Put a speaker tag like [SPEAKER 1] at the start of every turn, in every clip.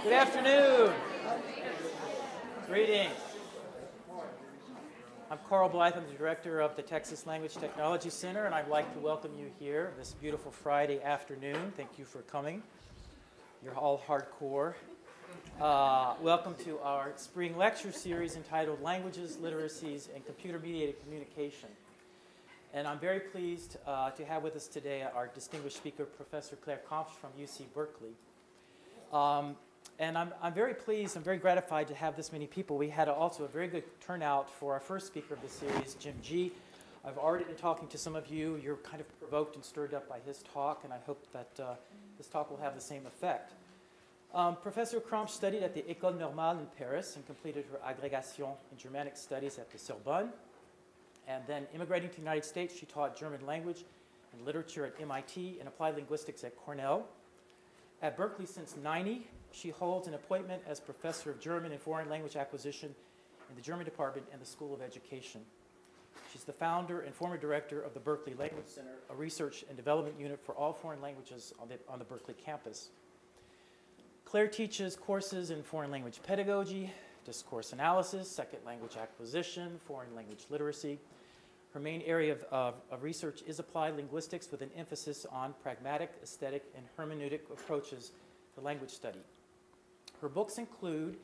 [SPEAKER 1] Good afternoon. Greetings. I'm Coerll Blythe. I'm the director of the Texas Language Technology Center, and I'd like to welcome you here this beautiful Friday afternoon. Thank you for coming. You're all hardcore. Welcome to our spring lecture series entitled Languages, Literacies, and Computer-Mediated Communication. And I'm very pleased to have with us today our distinguished speaker, Professor Kramsch from UC Berkeley. And I'm very pleased, I'm very gratified to have this many people. We had also a very good turnout for our first speaker of the series, Jim G. I've already been talking to some of you. You're kind of provoked and stirred up by his talk, and I hope that this talk will have the same effect. Professor Kramsch studied at the École Normale in Paris and completed her agrégation in Germanic Studies at the Sorbonne. And then immigrating to the United States, she taught German language and literature at MIT and applied linguistics at Cornell. At Berkeley since '90, she holds an appointment as professor of German and foreign language acquisition in the German department and the School of Education. She's the founder and former director of the Berkeley Language Center, a research and development unit for all foreign languages on the Berkeley campus. Claire teaches courses in foreign language pedagogy, discourse analysis, second language acquisition, foreign language literacy. Her main area of research is applied linguistics with an emphasis on pragmatic, aesthetic, and hermeneutic approaches to language study. Her books include,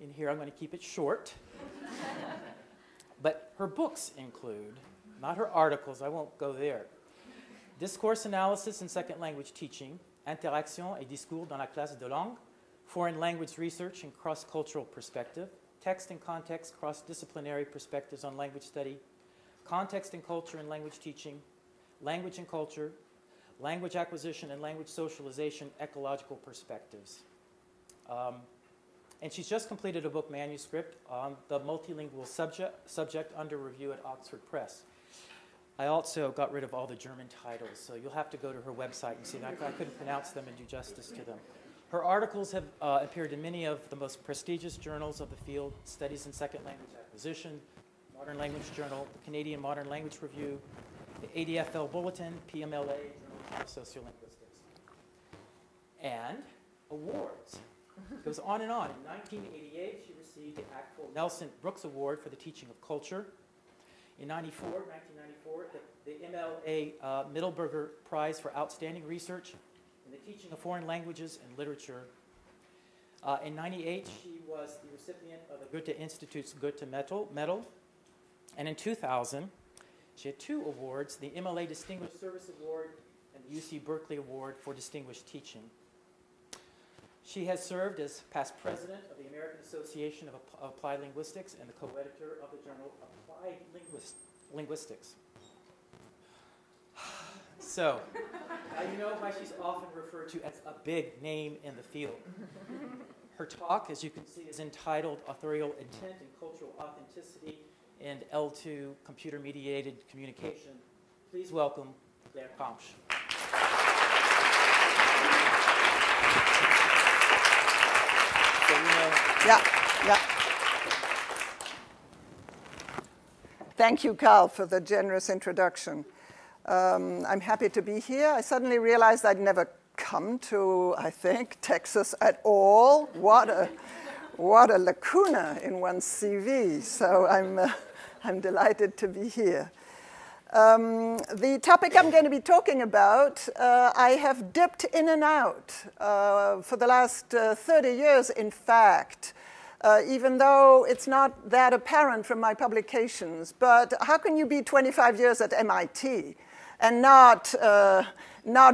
[SPEAKER 1] in here I'm going to keep it short, but her books include, not her articles, I won't go there, Discourse Analysis in Second Language Teaching, Interaction et Discours dans la classe de langue, Foreign Language Research and Cross-Cultural Perspective, Text and Context, Cross-Disciplinary Perspectives on Language Study, Context and Culture in Language Teaching, Language and Culture, Language Acquisition and Language Socialization, Ecological Perspectives. And she's just completed a book manuscript on the multilingual subject under review at Oxford Press. I also got rid of all the German titles, so you'll have to go to her website and see that. I couldn't pronounce them and do justice to them. Her articles have appeared in many of the most prestigious journals of the field: Studies in Second Language Acquisition, Modern Language Journal, the Canadian Modern Language Review, the ADFL Bulletin, PMLA, Journal of Sociolinguistics. And awards. It goes on and on. In 1988, she received the Axel Nelson Brooks Award for the teaching of culture. In 1994, the MLA Mittelberger Prize for Outstanding Research in the Teaching of Foreign Languages and Literature. In 1998, she was the recipient of the Goethe Institute's Goethe Medal. And in 2000, she had two awards, the MLA Distinguished Service Award and the UC Berkeley Award for Distinguished Teaching. She has served as past president of the American Association of Applied Linguistics and the co-editor of the journal Applied Linguistics. So, you know why she's often referred to as a big name in the field. Her talk, as you can see, is entitled Authorial Intent and Cultural Authenticity and L2 Computer-Mediated Communication. Please welcome Claire Kramsch. So,
[SPEAKER 2] Yeah. Thank you, Carl, for the generous introduction. I'm happy to be here. I suddenly realized I'd never come to, I think, Texas at all. What a lacuna in one's CV. So I'm delighted to be here. The topic I'm going to be talking about, I have dipped in and out for the last 30 years, in fact, even though it's not that apparent from my publications. But how can you be 25 years at MIT and not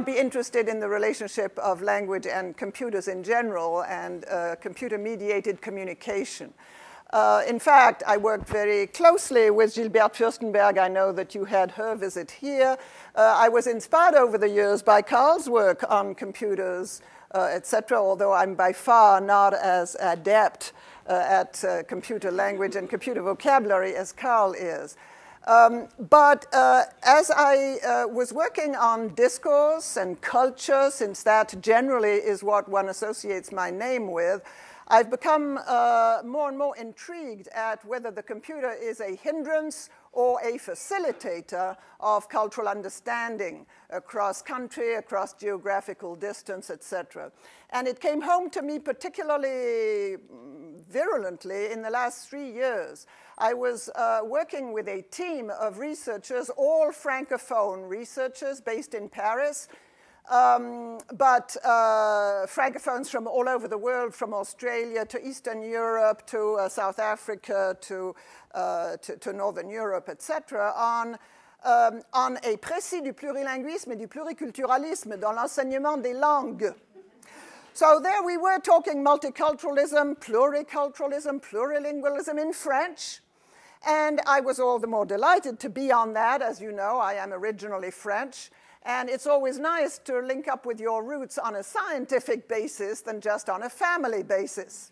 [SPEAKER 2] be interested in the relationship of language and computers in general and computer-mediated communication? In fact, I worked very closely with Gilberte Fürstenberg. I know that you had her visit here. I was inspired over the years by Carl's work on computers, etc., although I'm by far not as adept at computer language and computer vocabulary as Carl is. But as I was working on discourse and culture, since that generally is what one associates my name with, I've become more and more intrigued at whether the computer is a hindrance or a facilitator of cultural understanding across country, across geographical distance, etc. And it came home to me particularly virulently in the last 3 years. I was working with a team of researchers, all Francophone researchers based in Paris, but Francophones from all over the world, from Australia to Eastern Europe to South Africa to Northern Europe, etc., on a précis du plurilinguisme et du pluriculturalisme dans l'enseignement des langues. So there we were talking multiculturalism, pluriculturalism, plurilingualism in French. And I was all the more delighted to be on that. As you know, I am originally French. And it's always nice to link up with your roots on a scientific basis than just on a family basis.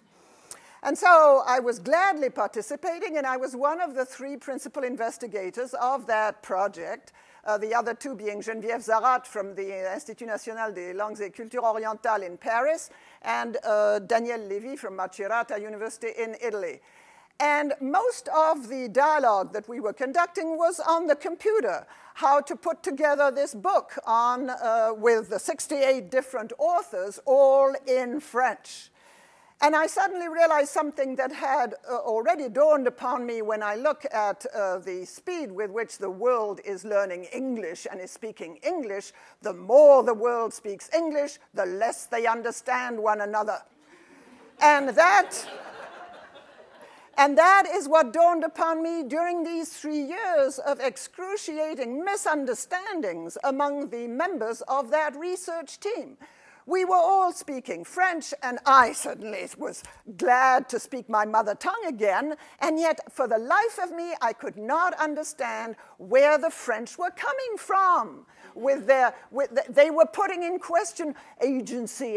[SPEAKER 2] And so I was gladly participating, and I was one of the 3 principal investigators of that project, the other 2 being Geneviève Zarat from the Institut National des Langues et Cultures Orientales in Paris, and Daniel Lévy from Macerata University in Italy. And most of the dialogue that we were conducting was on the computer, how to put together this book on, with the 68 different authors, all in French. And I suddenly realized something that had already dawned upon me when I look at the speed with which the world is learning English and is speaking English. The more the world speaks English, the less they understand one another. And that is what dawned upon me during these 3 years of excruciating misunderstandings among the members of that research team. We were all speaking French, and I certainly was glad to speak my mother tongue again, and yet for the life of me, I could not understand where the French were coming from. They were putting in question agency,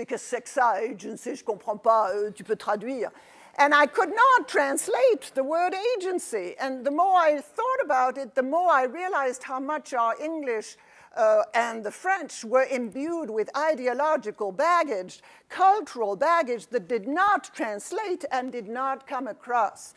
[SPEAKER 2] qu'est-ce que ça, agency, je comprends pas, tu peux traduire. And I could not translate the word agency. And the more I thought about it, the more I realized how much our English and the French were imbued with ideological baggage, cultural baggage that did not translate and did not come across.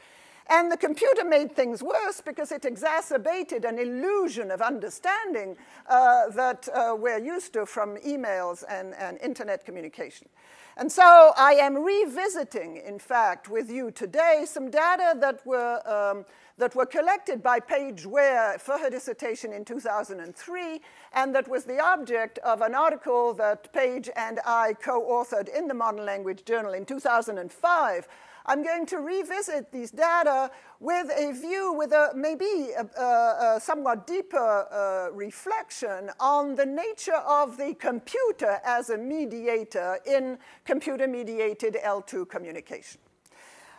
[SPEAKER 2] And the computer made things worse because it exacerbated an illusion of understanding that we're used to from emails and internet communication. And so I am revisiting, in fact, with you today some data that were collected by Paige Ware for her dissertation in 2003, and that was the object of an article that Paige and I co-authored in the Modern Language Journal in 2005. I'm going to revisit these data with a view, with maybe a somewhat deeper reflection on the nature of the computer as a mediator in computer-mediated L2 communication.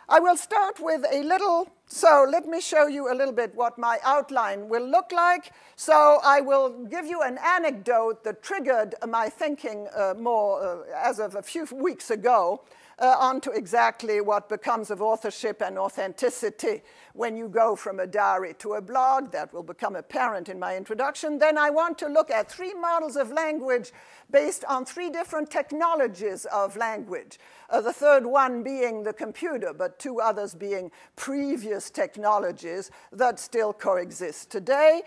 [SPEAKER 2] I will start with a little, so let me show you a little bit what my outline will look like. So I will give you an anecdote that triggered my thinking more as of a few weeks ago. Onto exactly what becomes of authorship and authenticity when you go from a diary to a blog. That will become apparent in my introduction. Then I want to look at 3 models of language based on 3 different technologies of language. The third one being the computer, but 2 others being previous technologies that still coexist today.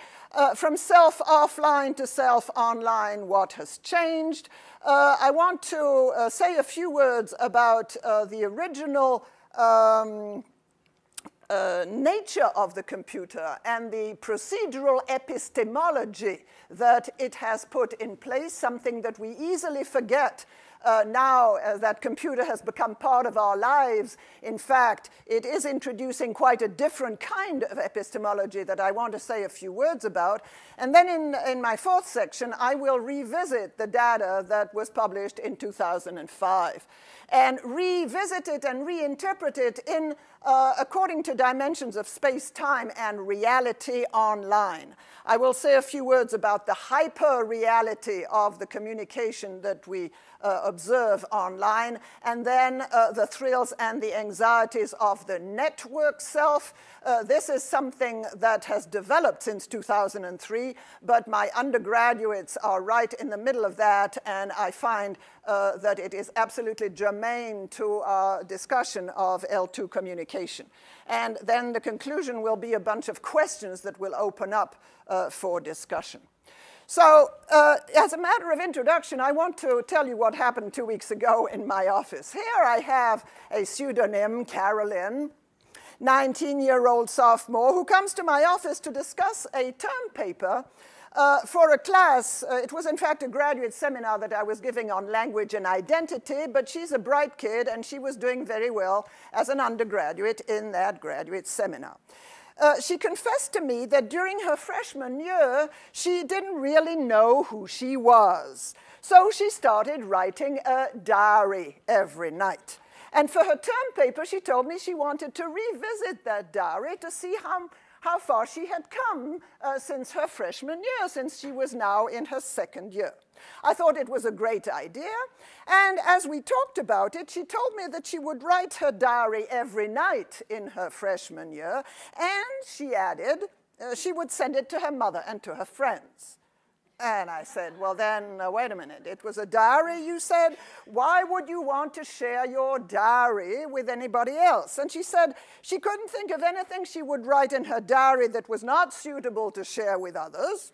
[SPEAKER 2] From self-offline to self-online, what has changed? I want to say a few words about the original nature of the computer and the procedural epistemology that it has put in place, something that we easily forget now that computer has become part of our lives. In fact, it is introducing quite a different kind of epistemology that I want to say a few words about. And then in my 4th section, I will revisit the data that was published in 2005 and revisit it and reinterpret it in according to dimensions of space-time and reality online. I will say a few words about the hyper-reality of the communication that we observe online, and then the thrills and the anxieties of the network self. This is something that has developed since 2003, but my undergraduates are right in the middle of that, and I find that it is absolutely germane to our discussion of L2 communication. And then the conclusion will be a bunch of questions that will open up for discussion. So, as a matter of introduction, I want to tell you what happened 2 weeks ago in my office. Here I have a pseudonym, Carolyn, 19-year-old sophomore, who comes to my office to discuss a term paper for a class. It was, in fact, a graduate seminar that I was giving on language and identity, but she's a bright kid, and she was doing very well as an undergraduate in that graduate seminar. She confessed to me that during her freshman year, she didn't really know who she was. So she started writing a diary every night. And for her term paper, she told me she wanted to revisit that diary to see how far she had come since her freshman year, since she was now in her second year. I thought it was a great idea, and as we talked about it, she told me that she would write her diary every night in her freshman year, and she added she would send it to her mother and to her friends. And I said, well then, wait a minute, it was a diary, you said? Why would you want to share your diary with anybody else? And she said she couldn't think of anything she would write in her diary that was not suitable to share with others.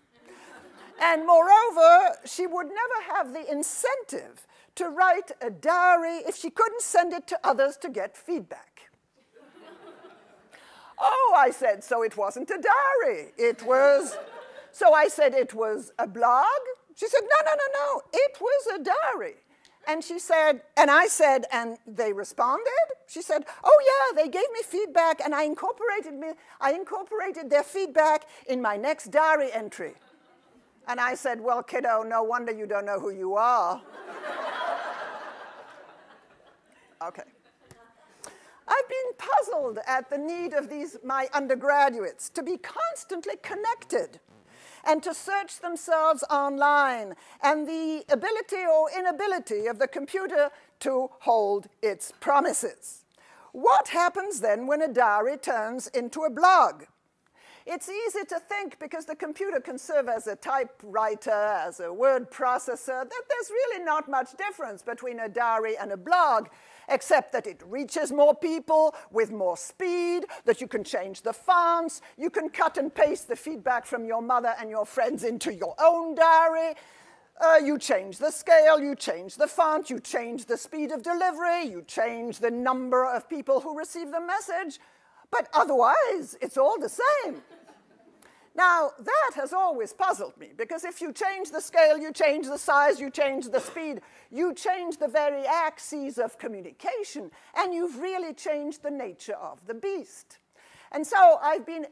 [SPEAKER 2] And moreover, she would never have the incentive to write a diary if she couldn't send it to others to get feedback. Oh, I said, so it wasn't a diary. It was... So I said it was a blog. She said, no, it was a diary. And she said, and I said, and they responded? She said, oh yeah, they gave me feedback, and I incorporated their feedback in my next diary entry. And I said, well, kiddo, no wonder you don't know who you are. Okay. I've been puzzled at the need of my undergraduates to be constantly connected and to search themselves online, and the ability or inability of the computer to hold its promises. What happens then when a diary turns into a blog? It's easy to think, because the computer can serve as a typewriter, as a word processor, that there's really not much difference between a diary and a blog, except that it reaches more people with more speed, that you can change the fonts, you can cut and paste the feedback from your mother and your friends into your own diary, you change the scale, you change the font, you change the speed of delivery, you change the number of people who receive the message, but otherwise, it's all the same. Now, that has always puzzled me, because if you change the scale, you change the size, you change the speed, you change the very axes of communication, and you've really changed the nature of the beast. And so I've been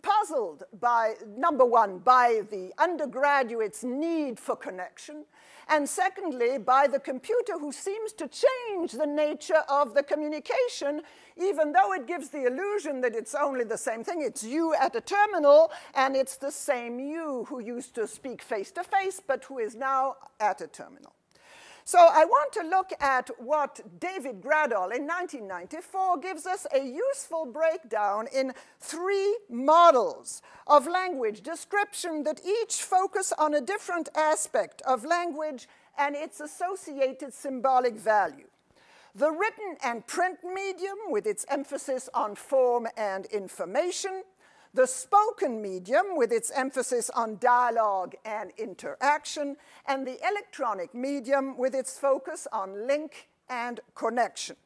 [SPEAKER 2] puzzled by, number one, by the undergraduate's need for connection, and secondly, by the computer, who seems to change the nature of the communication, even though it gives the illusion that it's only the same thing. It's you at a terminal, and it's the same you who used to speak face-to-face, but who is now at a terminal. So I want to look at what David Gradol in 1994 gives us a useful breakdown in 3 models of language description that each focus on a different aspect of language and its associated symbolic value. The written and print medium with its emphasis on form and information, the spoken medium with its emphasis on dialogue and interaction, and the electronic medium with its focus on link and connection.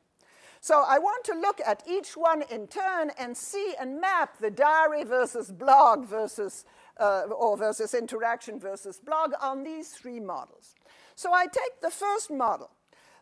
[SPEAKER 2] So I want to look at each one in turn and see and map the diary versus blog versus interaction versus blog on these 3 models. So I take the first model.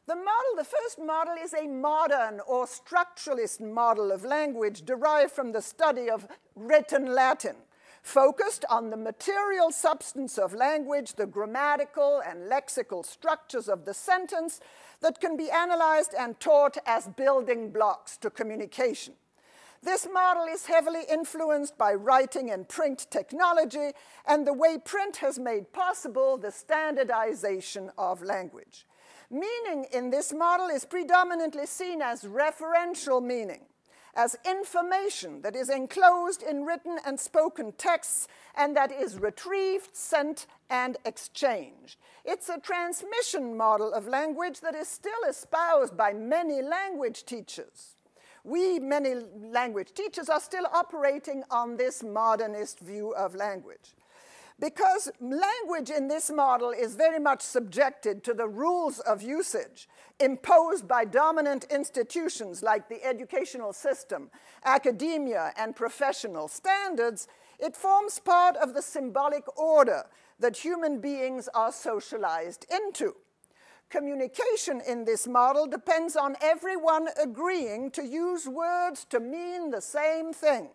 [SPEAKER 2] The first model is a modern or structuralist model of language derived from the study of written Latin, focused on the material substance of language, the grammatical and lexical structures of the sentence that can be analyzed and taught as building blocks to communication. This model is heavily influenced by writing and print technology and the way print has made possible the standardization of language. Meaning in this model is predominantly seen as referential meaning, as information that is enclosed in written and spoken texts and that is retrieved, sent, and exchanged. It's a transmission model of language that is still espoused by many language teachers. We, many language teachers, are still operating on this modernist view of language. Because language in this model is very much subjected to the rules of usage imposed by dominant institutions like the educational system, academia, and professional standards, it forms part of the symbolic order that human beings are socialized into. Communication in this model depends on everyone agreeing to use words to mean the same thing,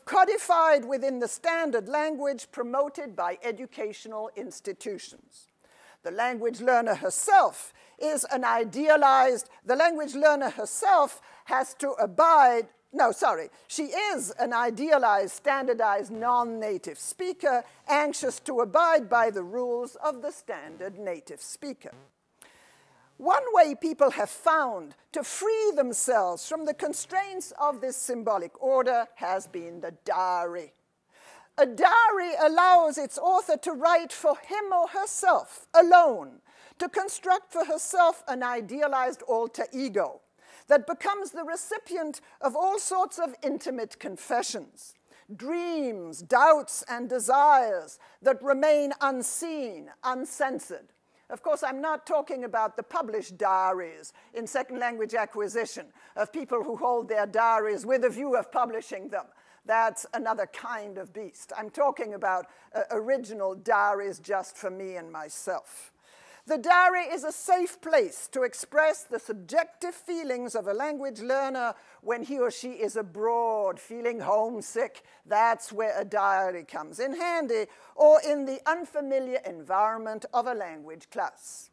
[SPEAKER 2] codified within the standard language promoted by educational institutions. The language learner herself is an idealized, the language learner herself has to abide, no, sorry, she is an idealized, standardized, non-native speaker, anxious to abide by the rules of the standard native speaker. One way people have found to free themselves from the constraints of this symbolic order has been the diary. A diary allows its author to write for him or herself alone, to construct for herself an idealized alter ego that becomes the recipient of all sorts of intimate confessions, dreams, doubts, and desires that remain unseen, uncensored. Of course, I'm not talking about the published diaries in second language acquisition of people who hold their diaries with a view of publishing them. That's another kind of beast. I'm talking about original diaries just for me and myself. The diary is a safe place to express the subjective feelings of a language learner when he or she is abroad, feeling homesick. That's where a diary comes in handy, or in the unfamiliar environment of a language class.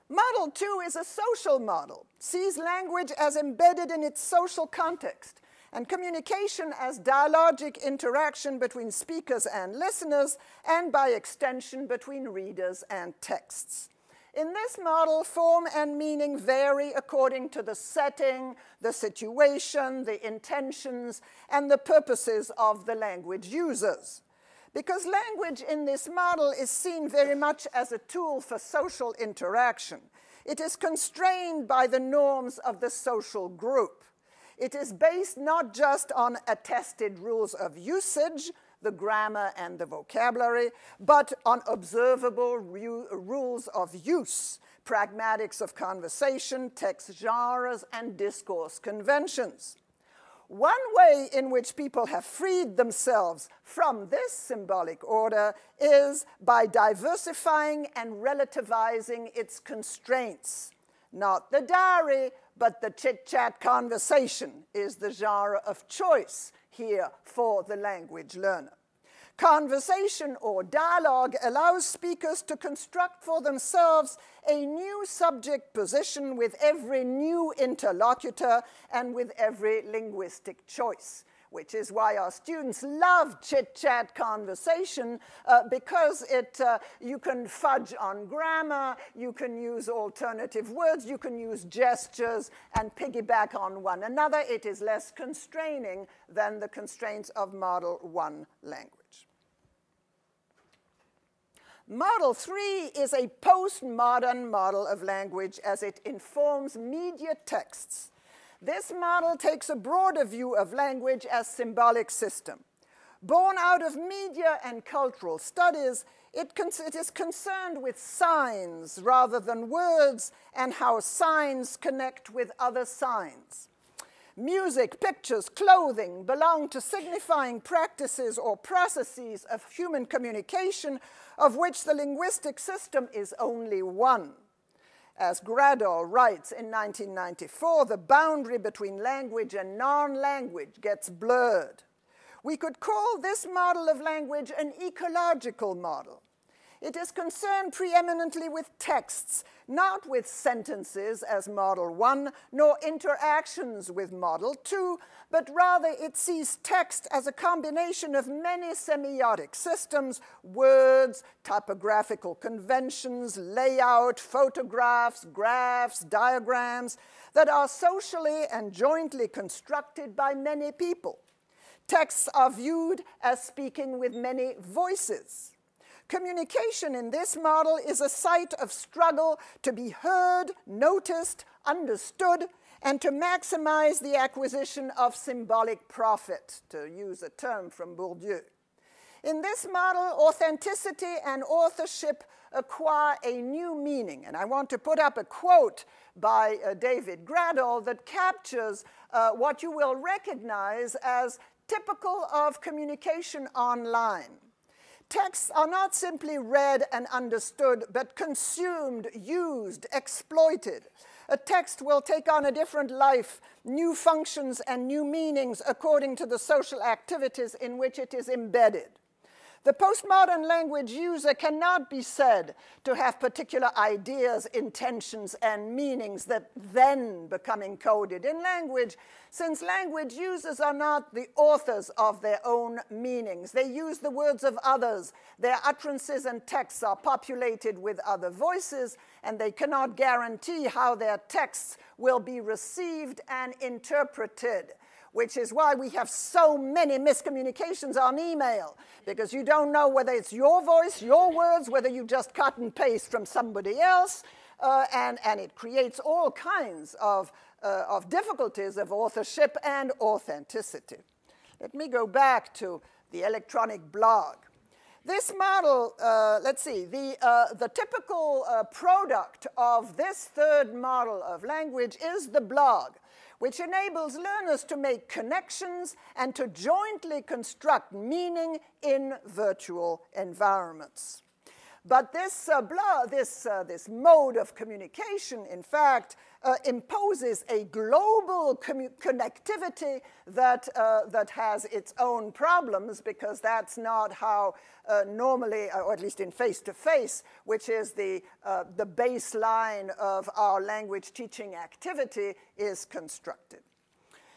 [SPEAKER 2] Model 2 is a social model, sees language as embedded in its social context, and communication as dialogic interaction between speakers and listeners, and by extension between readers and texts. In this model, form and meaning vary according to the setting, the situation, the intentions, and the purposes of the language users. Because language in this model is seen very much as a tool for social interaction, it is constrained by the norms of the social group. It is based not just on attested rules of usage, the grammar and the vocabulary, but on observable rules of use, pragmatics of conversation, text genres, and discourse conventions. One way in which people have freed themselves from this symbolic order is by diversifying and relativizing its constraints. Not the diary, but the chit-chat conversation is the genre of choice here for the language learner. Conversation or dialogue allows speakers to construct for themselves a new subject position with every new interlocutor and with every linguistic choice, which is why our students love chit-chat conversation because you can fudge on grammar, you can use alternative words, you can use gestures and piggyback on one another. It is less constraining than the constraints of Model 1 language. Model 3 is a postmodern model of language as it informs media texts. This model takes a broader view of language as symbolic system. Born out of media and cultural studies, it is concerned with signs rather than words and how signs connect with other signs. Music, pictures, clothing belong to signifying practices or processes of human communication of which the linguistic system is only one. As Gradol writes in 1994, the boundary between language and non-language gets blurred. We could call this model of language an ecological model. It is concerned preeminently with texts, not with sentences as Model 1, nor interactions with Model 2, but rather it sees text as a combination of many semiotic systems, words, typographical conventions, layout, photographs, graphs, diagrams, that are socially and jointly constructed by many people. Texts are viewed as speaking with many voices. Communication in this model is a site of struggle to be heard, noticed, understood, and to maximize the acquisition of symbolic profit, to use a term from Bourdieu. In this model, authenticity and authorship acquire a new meaning. And I want to put up a quote by David Gradle that captures what you will recognize as typical of communication online. Texts are not simply read and understood, but consumed, used, exploited. A text will take on a different life, new functions and new meanings according to the social activities in which it is embedded. The postmodern language user cannot be said to have particular ideas, intentions, and meanings that then become encoded in language, since language users are not the authors of their own meanings. They use the words of others. Their utterances and texts are populated with other voices, and they cannot guarantee how their texts will be received and interpreted, which is why we have so many miscommunications on email, because you don't know whether it's your voice, your words, whether you just cut and paste from somebody else, and it creates all kinds of difficulties of authorship and authenticity. Let me go back to the electronic blog. This model, let's see, the typical product of this third model of language is the blog, which enables learners to make connections and to jointly construct meaning in virtual environments. But this mode of communication, in fact, imposes a global connectivity that has its own problems, because that's not how normally, or at least in face-to-face, which is the baseline of our language teaching activity, is constructed.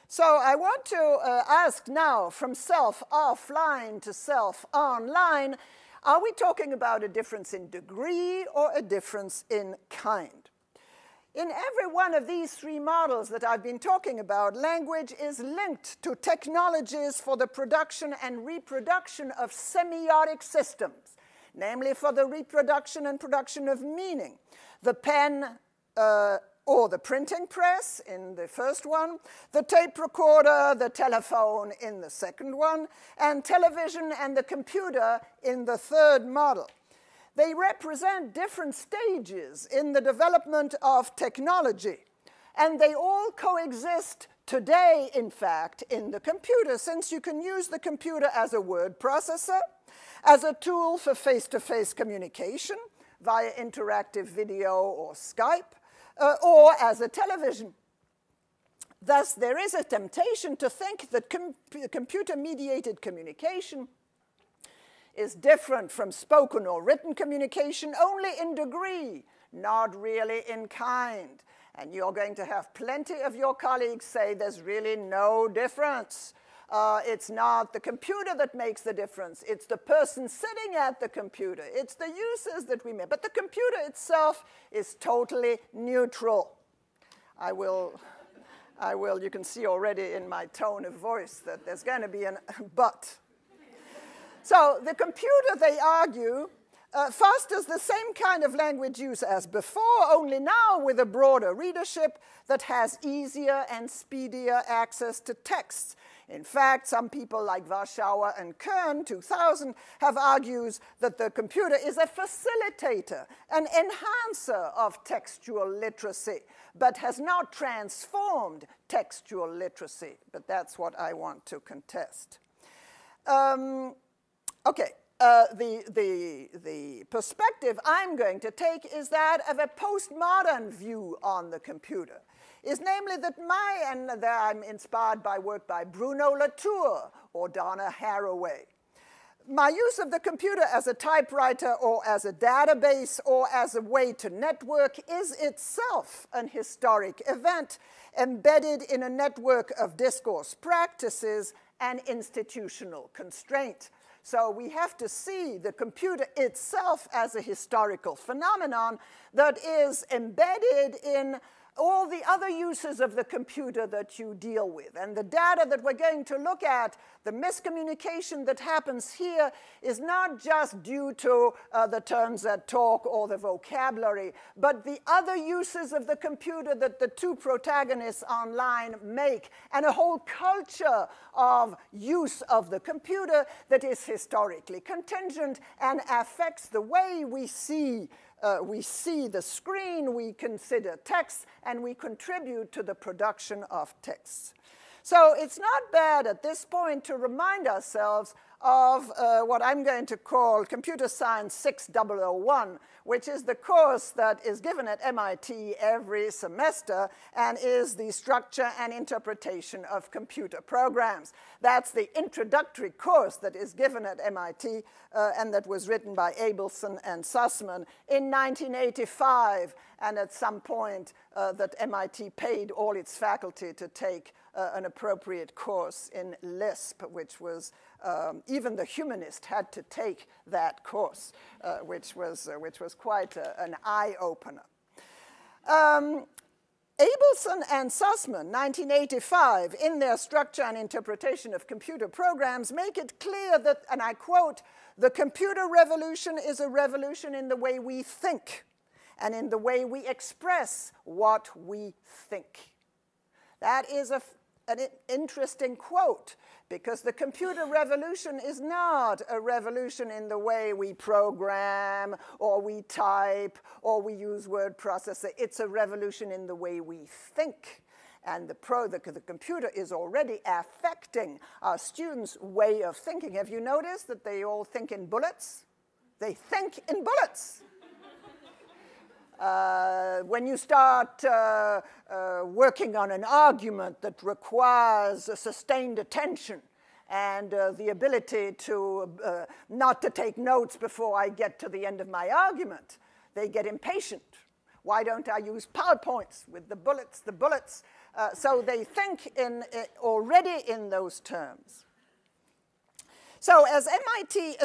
[SPEAKER 2] So I want to ask now, from self offline to self online, are we talking about a difference in degree or a difference in kind? In every one of these three models that I've been talking about, language is linked to technologies for the production and reproduction of semiotic systems, namely for the reproduction and production of meaning. The pen or the printing press in the first one, the tape recorder, the telephone in the second one, and television and the computer in the third model. They represent different stages in the development of technology, and they all coexist today, in fact, in the computer, since you can use the computer as a word processor, as a tool for face-to-face communication via interactive video or Skype, or as a television. Thus, there is a temptation to think that computer-mediated communication is different from spoken or written communication only in degree, not really in kind. And you're going to have plenty of your colleagues say there's really no difference. It's not the computer that makes the difference. It's the person sitting at the computer. It's the uses that we make. But the computer itself is totally neutral. You can see already in my tone of voice that there's going to be a but. So the computer, they argue, fosters the same kind of language use as before, only now with a broader readership that has easier and speedier access to texts. In fact, some people like Warschauer and Kern, 2000, have argued that the computer is a facilitator, an enhancer of textual literacy, but has not transformed textual literacy. But that's what I want to contest. Okay. The perspective I'm going to take is that of a postmodern view on the computer, is namely that I'm inspired by work by Bruno Latour or Donna Haraway. my use of the computer as a typewriter or as a database or as a way to network is itself an historic event embedded in a network of discourse practices and institutional constraint. So we have to see the computer itself as a historical phenomenon that is embedded in all the other uses of the computer that you deal with. And the data that we're going to look at, the miscommunication that happens here is not just due to the terms that talk or the vocabulary, but the other uses of the computer that the two protagonists online make, and a whole culture of use of the computer that is historically contingent and affects the way we see the screen, we consider text, and we contribute to the production of texts. So it's not bad at this point to remind ourselves of what I'm going to call Computer Science 6001, which is the course that is given at MIT every semester and is the structure and interpretation of computer programs. That's the introductory course that is given at MIT and that was written by Abelson and Sussman in 1985, and at some point that MIT paid all its faculty to take an appropriate course in Lisp, which was, even the humanist had to take that course, which was quite an eye-opener. Abelson and Sussman, 1985, in their Structure and Interpretation of Computer Programs, make it clear that, and I quote, "The computer revolution is a revolution in the way we think and in the way we express what we think." That is an interesting quote, because the computer revolution is not a revolution in the way we program or we type or we use word processor. It's a revolution in the way we think. And the computer is already affecting our students' way of thinking. Have you noticed that they all think in bullets? They think in bullets. When you start working on an argument that requires a sustained attention and the ability to not to take notes before I get to the end of my argument, they get impatient. Why don't I use PowerPoints with the bullets, so they think already in those terms. So as MIT,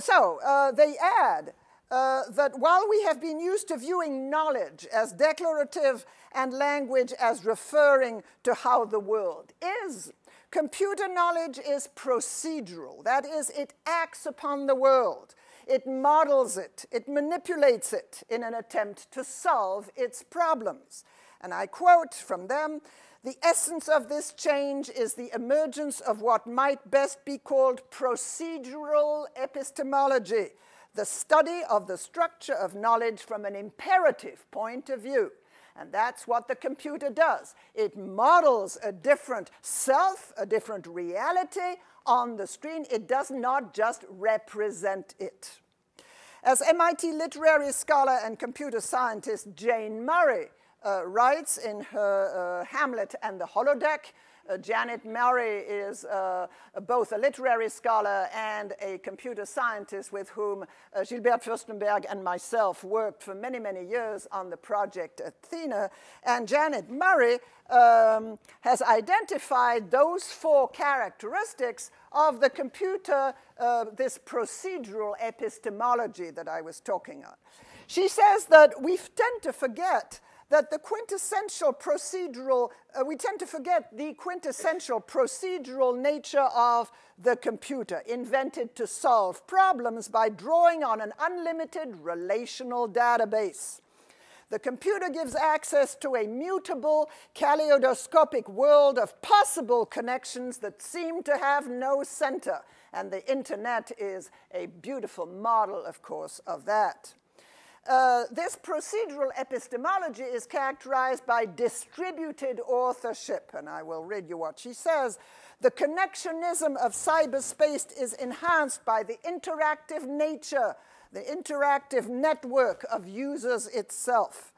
[SPEAKER 2] they add that while we have been used to viewing knowledge as declarative and language as referring to how the world is, computer knowledge is procedural. That is, it acts upon the world. It models it. It manipulates it in an attempt to solve its problems. And I quote from them, "The essence of this change is the emergence of what might best be called procedural epistemology, the study of the structure of knowledge from an imperative point of view." And that's what the computer does. It models a different self, a different reality on the screen. It does not just represent it. As MIT literary scholar and computer scientist Jane Murray writes in her Hamlet and the Holodeck, Janet Murray is both a literary scholar and a computer scientist with whom Gilbert Fürstenberg and myself worked for many, many years on the project Athena. And Janet Murray has identified those four characteristics of the computer, this procedural epistemology that I was talking on. She says that we tend to forget that the quintessential procedural, we tend to forget the quintessential procedural nature of the computer, invented to solve problems by drawing on an unlimited relational database. The computer gives access to a mutable, kaleidoscopic world of possible connections that seem to have no center. And the internet is a beautiful model, of course, of that. This procedural epistemology is characterized by distributed authorship, and I will read you what she says. "The connectionism of cyberspace is enhanced by the interactive nature, the interactive network of users itself.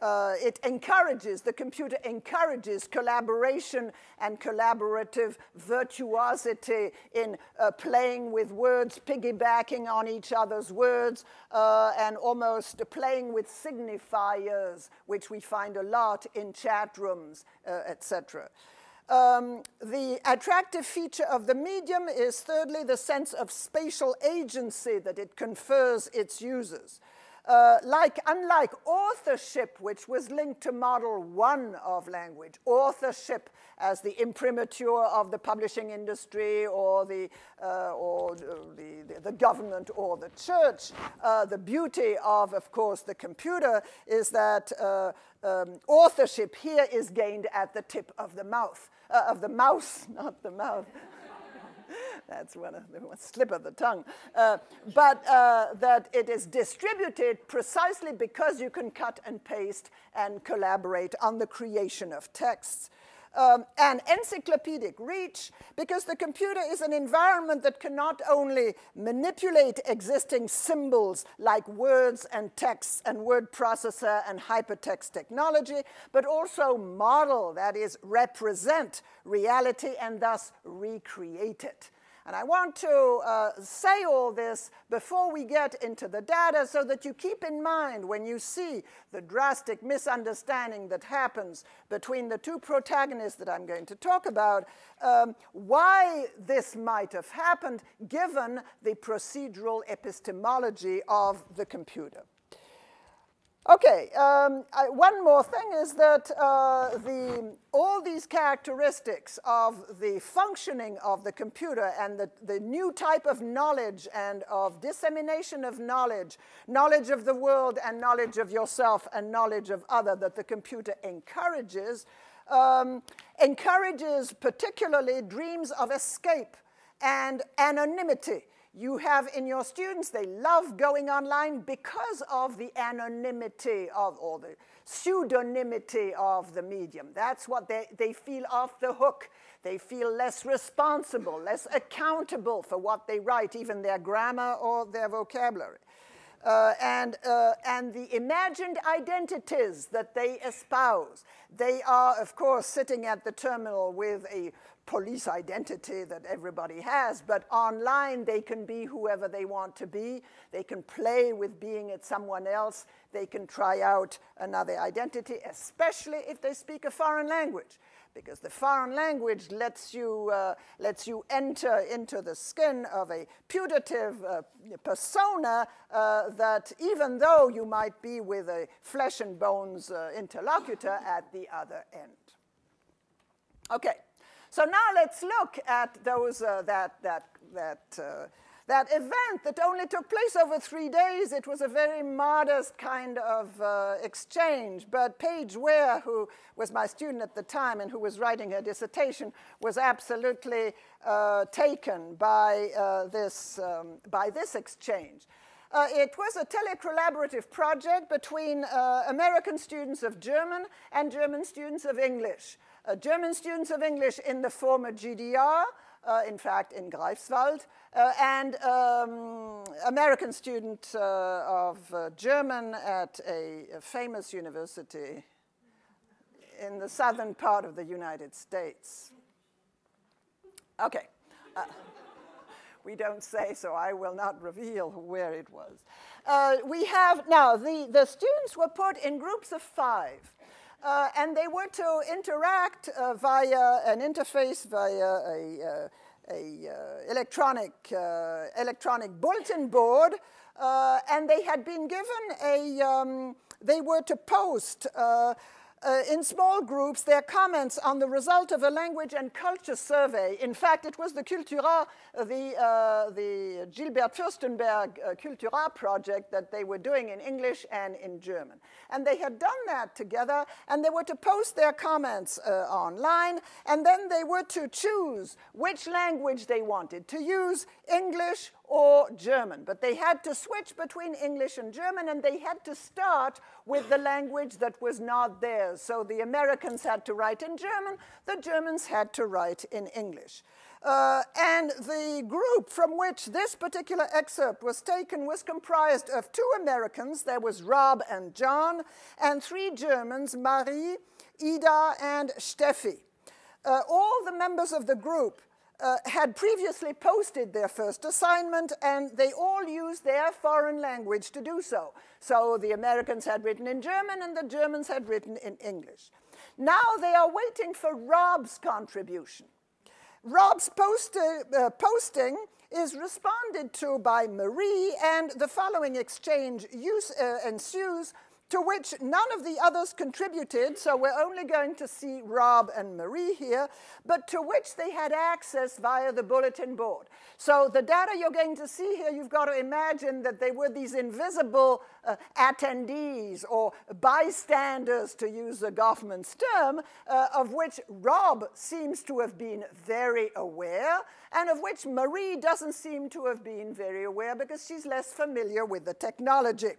[SPEAKER 2] the computer encourages collaboration and collaborative virtuosity in playing with words, piggybacking on each other's words, and almost playing with signifiers, which we find a lot in chat rooms, etc. The attractive feature of the medium is, thirdly, the sense of spatial agency that it confers its users. Unlike authorship, which was linked to Model 1 of language, authorship as the imprimatur of the publishing industry or the government or the church, the beauty of course, the computer is that authorship here is gained at the tip of the mouth, mouse, not the mouth. That's one slip of the tongue. But that it is distributed precisely because you can cut and paste and collaborate on the creation of texts. And encyclopedic reach, because the computer is an environment that can not only manipulate existing symbols like words and texts and word processor and hypertext technology, but also model, that is, represent reality and thus recreate it. And I want to say all this before we get into the data so that you keep in mind when you see the drastic misunderstanding that happens between the two protagonists that I'm going to talk about, why this might have happened given the procedural epistemology of the computer. Okay, one more thing is that all these characteristics of the functioning of the computer and the new type of knowledge and of dissemination of knowledge, knowledge of the world and knowledge of yourself and knowledge of other that the computer encourages, encourages particularly dreams of escape and anonymity. You have in your students, they love going online because of the anonymity of, or the pseudonymity of the medium. That's what they feel off the hook. They feel less responsible, less accountable for what they write, even their grammar or their vocabulary. And the imagined identities that they espouse. They are, of course, sitting at the terminal with a police identity that everybody has, but online they can be whoever they want to be. They can play with being it someone else. They can try out another identity, especially if they speak a foreign language, because the foreign language lets you enter into the skin of a putative persona that even though you might be with a flesh and bones interlocutor at the other end. Okay. So now let's look at those, that event that only took place over 3 days. It was a very modest kind of exchange, but Paige Ware, who was my student at the time and who was writing her dissertation, was absolutely taken by this exchange. It was a telecollaborative project between American students of German and German students of English. German students of English in the former GDR, in fact in Greifswald, and American student of German at a famous university in the southern part of the United States. Okay. We don't say, so I will not reveal where it was. We have, now, the students were put in groups of 5. And they were to interact via an interface, via a electronic bulletin board, and they had been given they were to post in small groups their comments on the result of a language and culture survey. In fact, it was the Cultura, the Gilbert Fürstenberg Cultura project that they were doing in English and in German. And they had done that together, and they were to post their comments online, and then they were to choose which language they wanted to use, English or German. But they had to switch between English and German, and they had to start with the language that was not theirs. So the Americans had to write in German, the Germans had to write in English. And the group from which this particular excerpt was taken was comprised of 2 Americans. There was Rob and John, and 3 Germans, Marie, Ida, and Steffi. All the members of the group had previously posted their first assignment, and they all used their foreign language to do so. So the Americans had written in German, and the Germans had written in English. Now they are waiting for Rob's contribution. Rob's posting is responded to by Marie, and the following exchange ensues, to which none of the others contributed, so we're only going to see Rob and Marie here, but to which they had access via the bulletin board. So the data you're going to see here, you've got to imagine that they were these invisible attendees or bystanders, to use the government's term, of which Rob seems to have been very aware, and of which Marie doesn't seem to have been very aware because she's less familiar with the technology.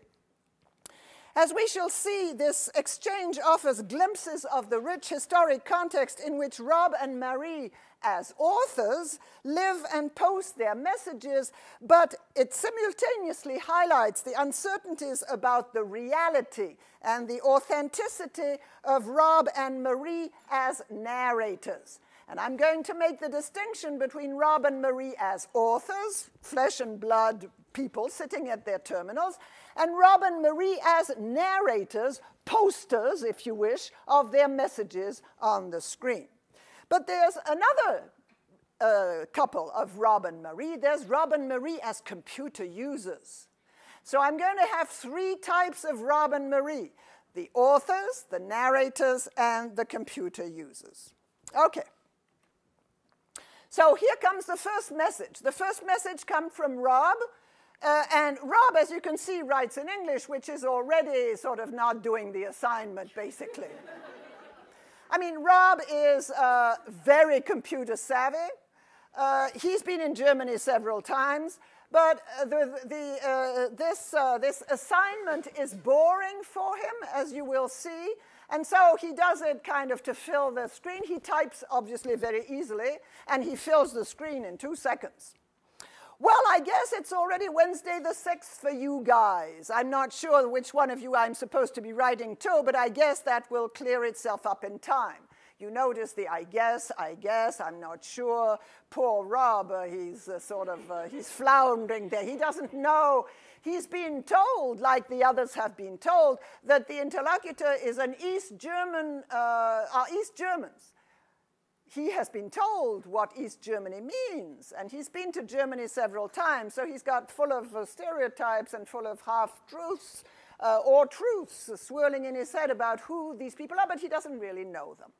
[SPEAKER 2] As we shall see, this exchange offers glimpses of the rich historic context in which Rob and Marie, as authors, live and post their messages, but it simultaneously highlights the uncertainties about the reality and the authenticity of Rob and Marie as narrators. And I'm going to make the distinction between Rob and Marie as authors, flesh and blood people sitting at their terminals, and Rob and Marie as narrators, posters, if you wish, of their messages on the screen. But there's another couple of Rob and Marie. There's Rob and Marie as computer users. So I'm going to have 3 types of Rob and Marie: the authors, the narrators, and the computer users. Okay. So here comes the first message. The first message comes from Rob. And Rob, as you can see, writes in English, which is already sort of not doing the assignment, basically. I mean, Rob is very computer savvy. He's been in Germany several times, but this assignment is boring for him, as you will see. And so he does it kind of to fill the screen. He types, obviously, very easily, and he fills the screen in 2 seconds. Well, I guess it's already Wednesday the 6th for you guys. I'm not sure which one of you I'm supposed to be writing to, but I guess that will clear itself up in time. You notice the I guess, I'm not sure. Poor Rob, he's he's floundering there. He doesn't know. He's been told, like the others have been told, that the interlocutor is an East Germans. He has been told what East Germany means, and he's been to Germany several times, so he's got full of stereotypes and full of half-truths or truths swirling in his head about who these people are, but he doesn't really know them.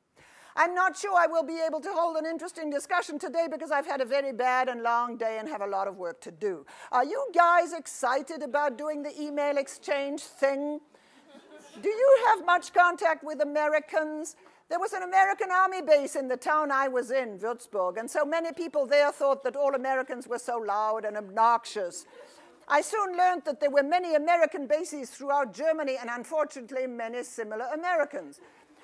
[SPEAKER 2] I'm not sure I will be able to hold an interesting discussion today because I've had a very bad and long day and have a lot of work to do. Are you guys excited about doing the email exchange thing? Do you have much contact with Americans? There was an American army base in the town I was in, Würzburg, and so many people there thought that all Americans were so loud and obnoxious. I soon learned that there were many American bases throughout Germany and, unfortunately, many similar Americans.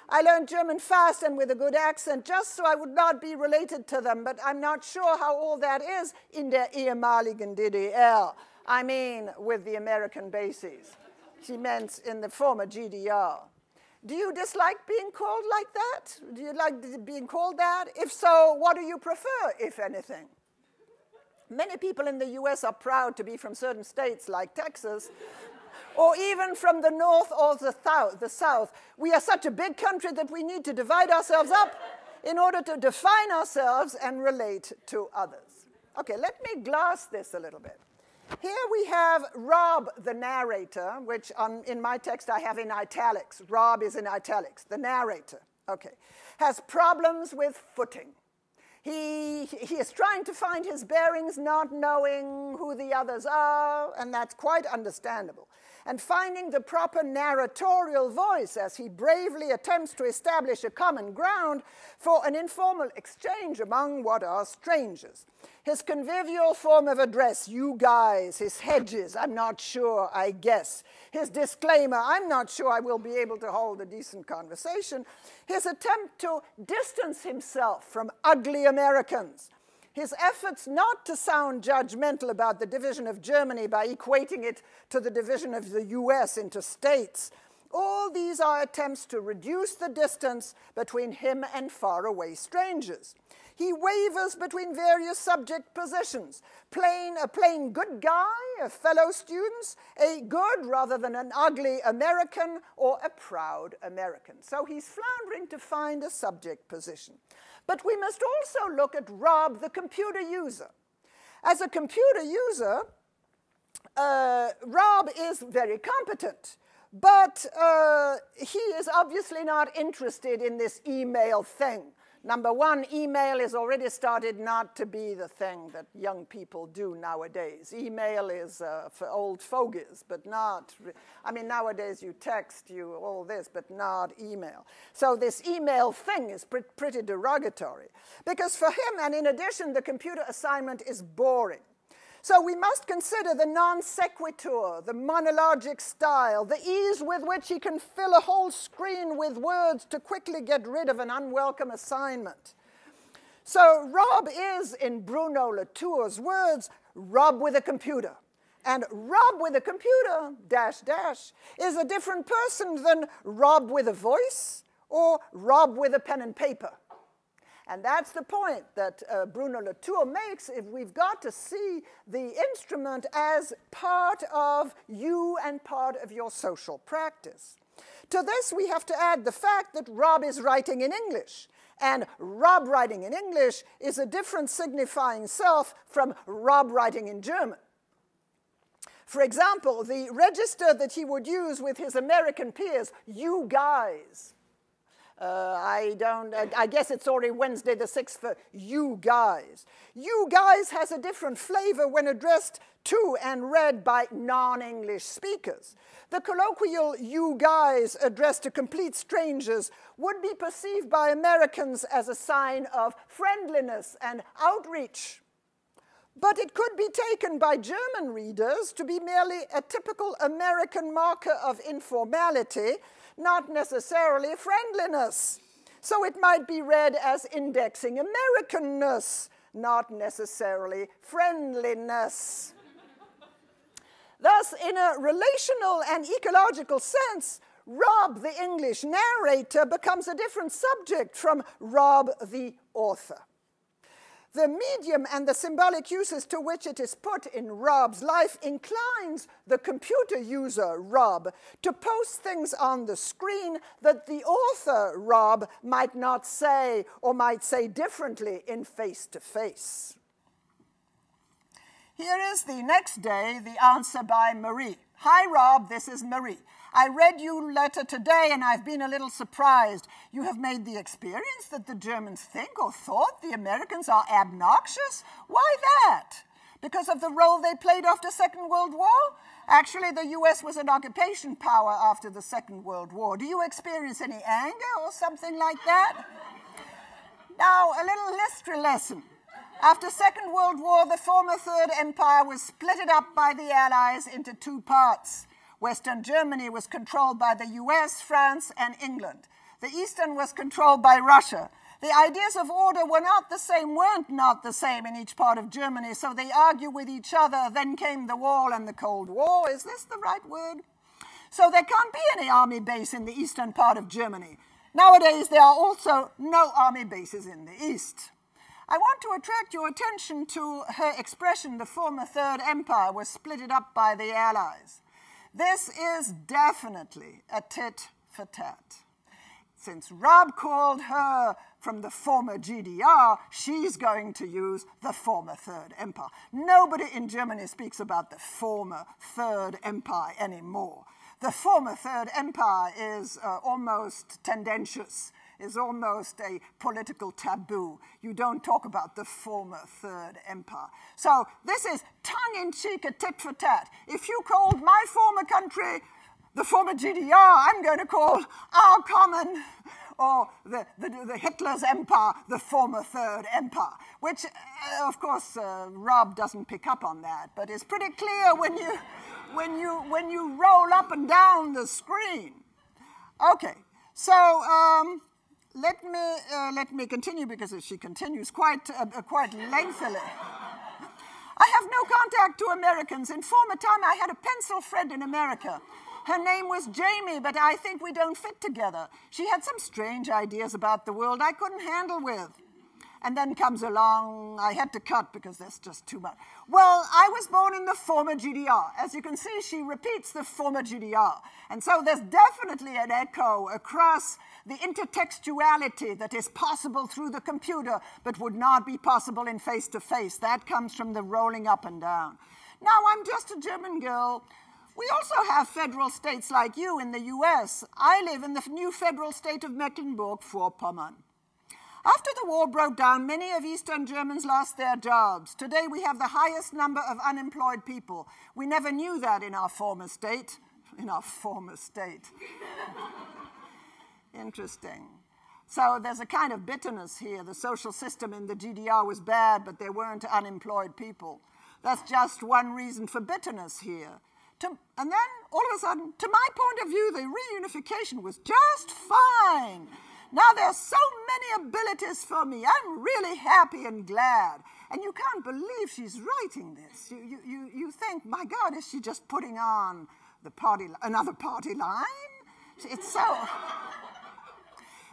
[SPEAKER 2] I learned German fast and with a good accent just so I would not be related to them, but I'm not sure how all that is in der ehemaligen DDR. I mean, with the American bases. She meant in the former GDR. Do you dislike being called like that? Do you like being called that? If so, what do you prefer, if anything? Many people in the US are proud to be from certain states like Texas, or even from the north or the south. We are such a big country that we need to divide ourselves up in order to define ourselves and relate to others. Okay, let me gloss this a little bit. Here we have Rob, the narrator, which in my text I have in italics. Rob is in italics, the narrator, okay, has problems with footing. He is trying to find his bearings, not knowing who the others are, and that's quite understandable. And finding the proper narratorial voice as he bravely attempts to establish a common ground for an informal exchange among what are strangers. His convivial form of address, you guys, his hedges, I'm not sure, I guess. His disclaimer, I'm not sure I will be able to hold a decent conversation. His attempt to distance himself from ugly Americans. his efforts not to sound judgmental about the division of Germany by equating it to the division of the US into states, all these are attempts to reduce the distance between him and faraway strangers. He wavers between various subject positions, a plain good guy of fellow students, a good rather than an ugly American, or a proud American. So he's floundering to find a subject position. But we must also look at Rob, the computer user. As a computer user, Rob is very competent, but he is obviously not interested in this email thing. Number one, email has already started not to be the thing that young people do nowadays. Email is for old fogies, but not, I mean, nowadays you text, you all this, but not email. So this email thing is pretty derogatory. Because for him, and in addition, the computer assignment is boring. So we must consider the non sequitur, the monologic style, the ease with which he can fill a whole screen with words to quickly get rid of an unwelcome assignment. So Rob is, in Bruno Latour's words, Rob with a computer. And Rob with a computer, dash, dash, is a different person than Rob with a voice or Rob with a pen and paper. And that's the point that Bruno Latour makes. If we've got to see the instrument as part of you and part of your social practice. To this, we have to add the fact that Rob is writing in English. And Rob writing in English is a different signifying self from Rob writing in German. For example, the register that he would use with his American peers, you guys. I guess it's already Wednesday the 6th for you guys. You guys has a different flavor when addressed to and read by non-English speakers. The colloquial you guys addressed to complete strangers would be perceived by Americans as a sign of friendliness and outreach. But it could be taken by German readers to be merely a typical American marker of informality, not necessarily friendliness. So it might be read as indexing Americanness, not necessarily friendliness. Thus, in a relational and ecological sense, Rob, the English narrator, becomes a different subject from Rob, the author. The medium and the symbolic uses to which it is put in Rob's life inclines the computer user, Rob, to post things on the screen that the author, Rob, might not say or might say differently in face-to-face. Here is the next day, the answer by Marie. Hi, Rob, this is Marie. I read your letter today and I've been a little surprised. You have made the experience that the Germans think or thought the Americans are obnoxious? Why that? Because of the role they played after Second World War? Actually, the US was an occupation power after the Second World War. Do you experience any anger or something like that? Now, a little history lesson. After Second World War, the former Third Empire was split up by the Allies into two parts. Western Germany was controlled by the US, France, and England. The Eastern was controlled by Russia. The ideas of order weren't not the same in each part of Germany, so they argue with each other. Then came the wall and the Cold War. Is this the right word? So there can't be any army base in the eastern part of Germany. Nowadays, there are also no army bases in the East. I want to attract your attention to her expression, the former Third Empire was split up by the Allies. This is definitely a tit for tat. Since Rob called her from the former GDR, she's going to use the former Third Empire. Nobody in Germany speaks about the former Third Empire anymore. The former Third Empire is almost tendentious, is almost a political taboo. You don't talk about the former Third Empire. So this is tongue-in-cheek, a tit for tat. If you called my former country the former GDR, I'm going to call our common, or the Hitler's empire, the former Third Empire, which, of course, Rob doesn't pick up on that, but it's pretty clear when you roll up and down the screen. Okay, so let me continue because she continues quite lengthily. I have no contact to Americans. In former time, I had a pencil friend in America. Her name was Jamie, but I think we don't fit together. She had some strange ideas about the world I couldn't handle with. And then comes along, I had to cut because there's just too much. Well, I was born in the former GDR. As you can see, she repeats the former GDR. And so there's definitely an echo across the intertextuality that is possible through the computer, but would not be possible in face-to-face. That comes from the rolling up and down. Now, I'm just a German girl. We also have federal states like you in the US. I live in the new federal state of Mecklenburg-Vorpommern. After the war broke down, many of Eastern Germans lost their jobs. Today, we have the highest number of unemployed people. We never knew that in our former state. In our former state. Interesting. So there's a kind of bitterness here. The social system in the GDR was bad, but there weren't unemployed people. That's just one reason for bitterness here. And then, all of a sudden, to my point of view, the reunification was just fine. Now there's so many abilities for me. I'm really happy and glad. And you can't believe she's writing this. You think, my God, is she just putting on the another party line? It's so...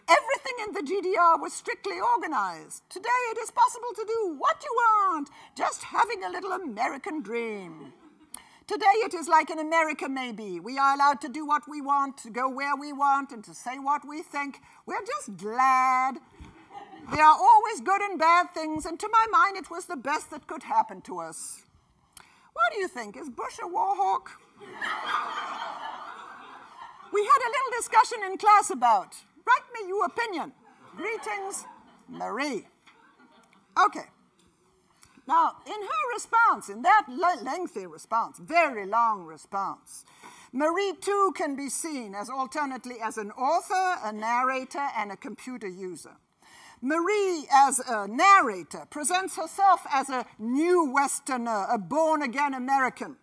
[SPEAKER 2] Everything in the GDR was strictly organized. Today it is possible to do what you want, just having a little American dream. Today it is like in America, maybe. We are allowed to do what we want, to go where we want, and to say what we think. We're just glad. There are always good and bad things, and to my mind, it was the best that could happen to us. What do you think? Is Bush a war hawk? We had a little discussion in class about. Write me your opinion. Greetings, Marie. Okay. Now, in her response, in that lengthy response, very long response, Marie, too, can be seen as alternately as an author, a narrator, and a computer user. Marie, as a narrator, presents herself as a new Westerner, a born-again American,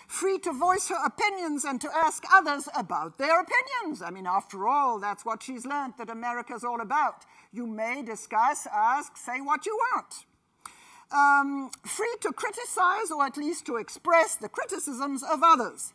[SPEAKER 2] free to voice her opinions and to ask others about their opinions. I mean, after all, that's what she's learned that America's all about. You may discuss, ask, say what you want. Free to criticize, or at least to express the criticisms of others.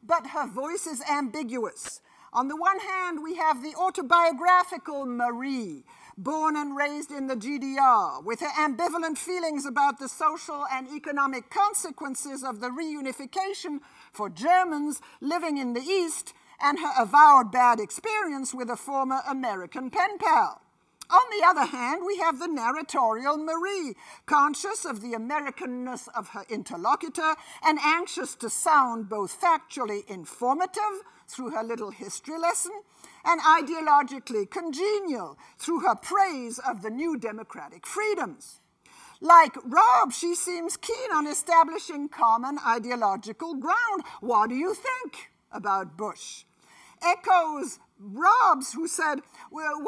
[SPEAKER 2] But her voice is ambiguous. On the one hand, we have the autobiographical Marie, born and raised in the GDR, with her ambivalent feelings about the social and economic consequences of the reunification for Germans living in the East, and her avowed bad experience with a former American pen pal. On the other hand, we have the narratorial Marie, conscious of the Americanness of her interlocutor and anxious to sound both factually informative through her little history lesson and ideologically congenial through her praise of the new democratic freedoms. Like Rob, she seems keen on establishing common ideological ground. What do you think about Bush? Echoes Rob's, who said, well,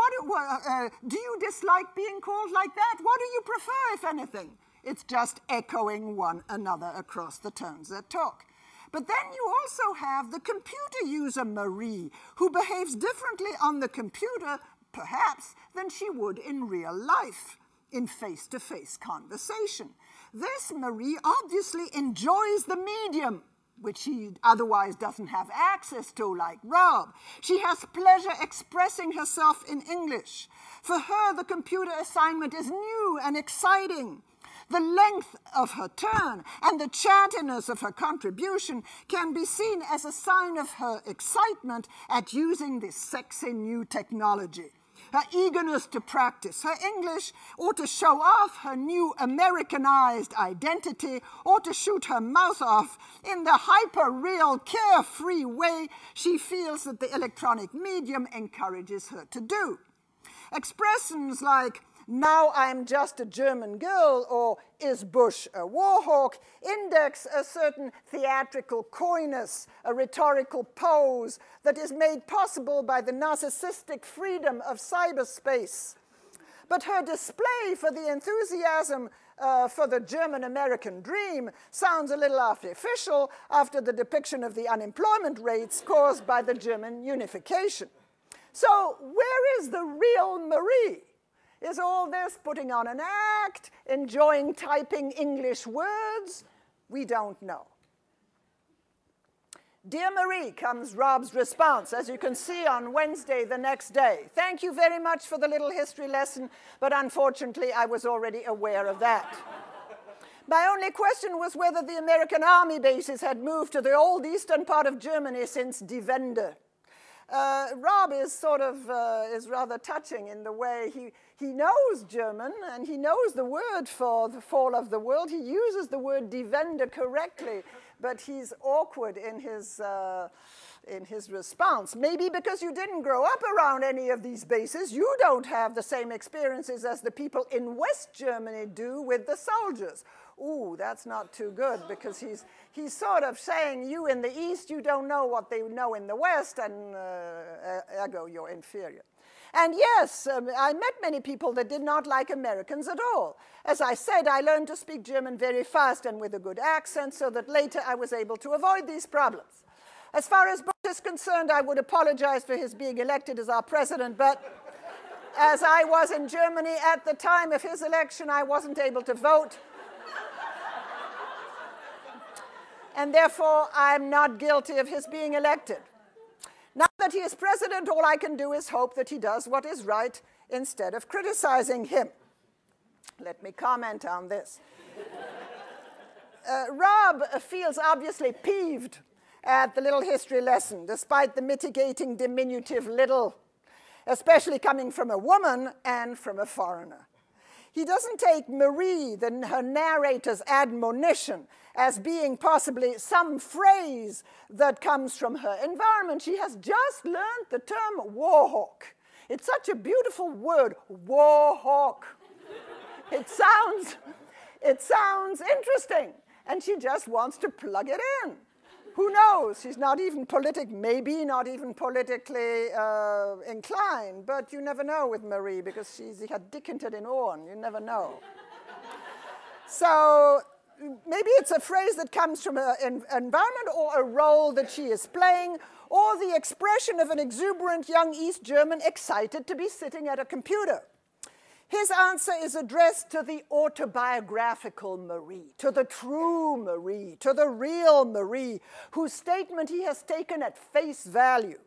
[SPEAKER 2] do you dislike being called like that? What do you prefer, if anything? It's just echoing one another across the tones that talk. But then you also have the computer user Marie, who behaves differently on the computer, perhaps, than she would in real life, in face-to-face conversation. This Marie obviously enjoys the medium, which she otherwise doesn't have access to, like Rob. She has pleasure expressing herself in English. For her, the computer assignment is new and exciting. The length of her turn and the chattiness of her contribution can be seen as a sign of her excitement at using this sexy new technology. Her eagerness to practice her English, or to show off her new Americanized identity, or to shoot her mouth off in the hyper-real, carefree way she feels that the electronic medium encourages her to do. Expressions like, now I'm just a German girl, or is Bush a war hawk, index a certain theatrical coyness, a rhetorical pose that is made possible by the narcissistic freedom of cyberspace. But her display for the enthusiasm for the German-American dream sounds a little artificial after the depiction of the unemployment rates caused by the German unification. So where is the real Marie? Is all this putting on an act, enjoying typing English words? We don't know. Dear Marie, comes Rob's response, as you can see on Wednesday the next day. Thank you very much for the little history lesson, but unfortunately I was already aware of that. My only question was whether the American army bases had moved to the old eastern part of Germany since Die Wende. Rob is is rather touching in the way he knows German and he knows the word for the fall of the world. He uses the word Die Wende correctly, but he's awkward in his response. Maybe because you didn't grow up around any of these bases, you don't have the same experiences as the people in West Germany do with the soldiers. Ooh, that's not too good, because he's sort of saying you in the East, you don't know what they know in the West, and ergo, you're inferior. And yes, I met many people that did not like Americans at all. As I said, I learned to speak German very fast and with a good accent, so that later I was able to avoid these problems. As far as Bush is concerned, I would apologize for his being elected as our president, but as I was in Germany at the time of his election, I wasn't able to vote. And therefore, I'm not guilty of his being elected. Now that he is president, all I can do is hope that he does what is right instead of criticizing him. Let me comment on this. Rob feels obviously peeved at the little history lesson, despite the mitigating diminutive little, especially coming from a woman and from a foreigner. He doesn't take Marie, her narrator's admonition, as being possibly some phrase that comes from her environment. She has just learned the term warhawk. It's such a beautiful word, warhawk. It sounds interesting, and she just wants to plug it in. Who knows? She's not even maybe not even politically inclined, but you never know with Marie, because she had dickented in Ohren. You never know. So maybe it's a phrase that comes from her environment, or a role that she is playing, or the expression of an exuberant young East German excited to be sitting at a computer. His answer is addressed to the autobiographical Marie, to the true Marie, to the real Marie, whose statement he has taken at face value.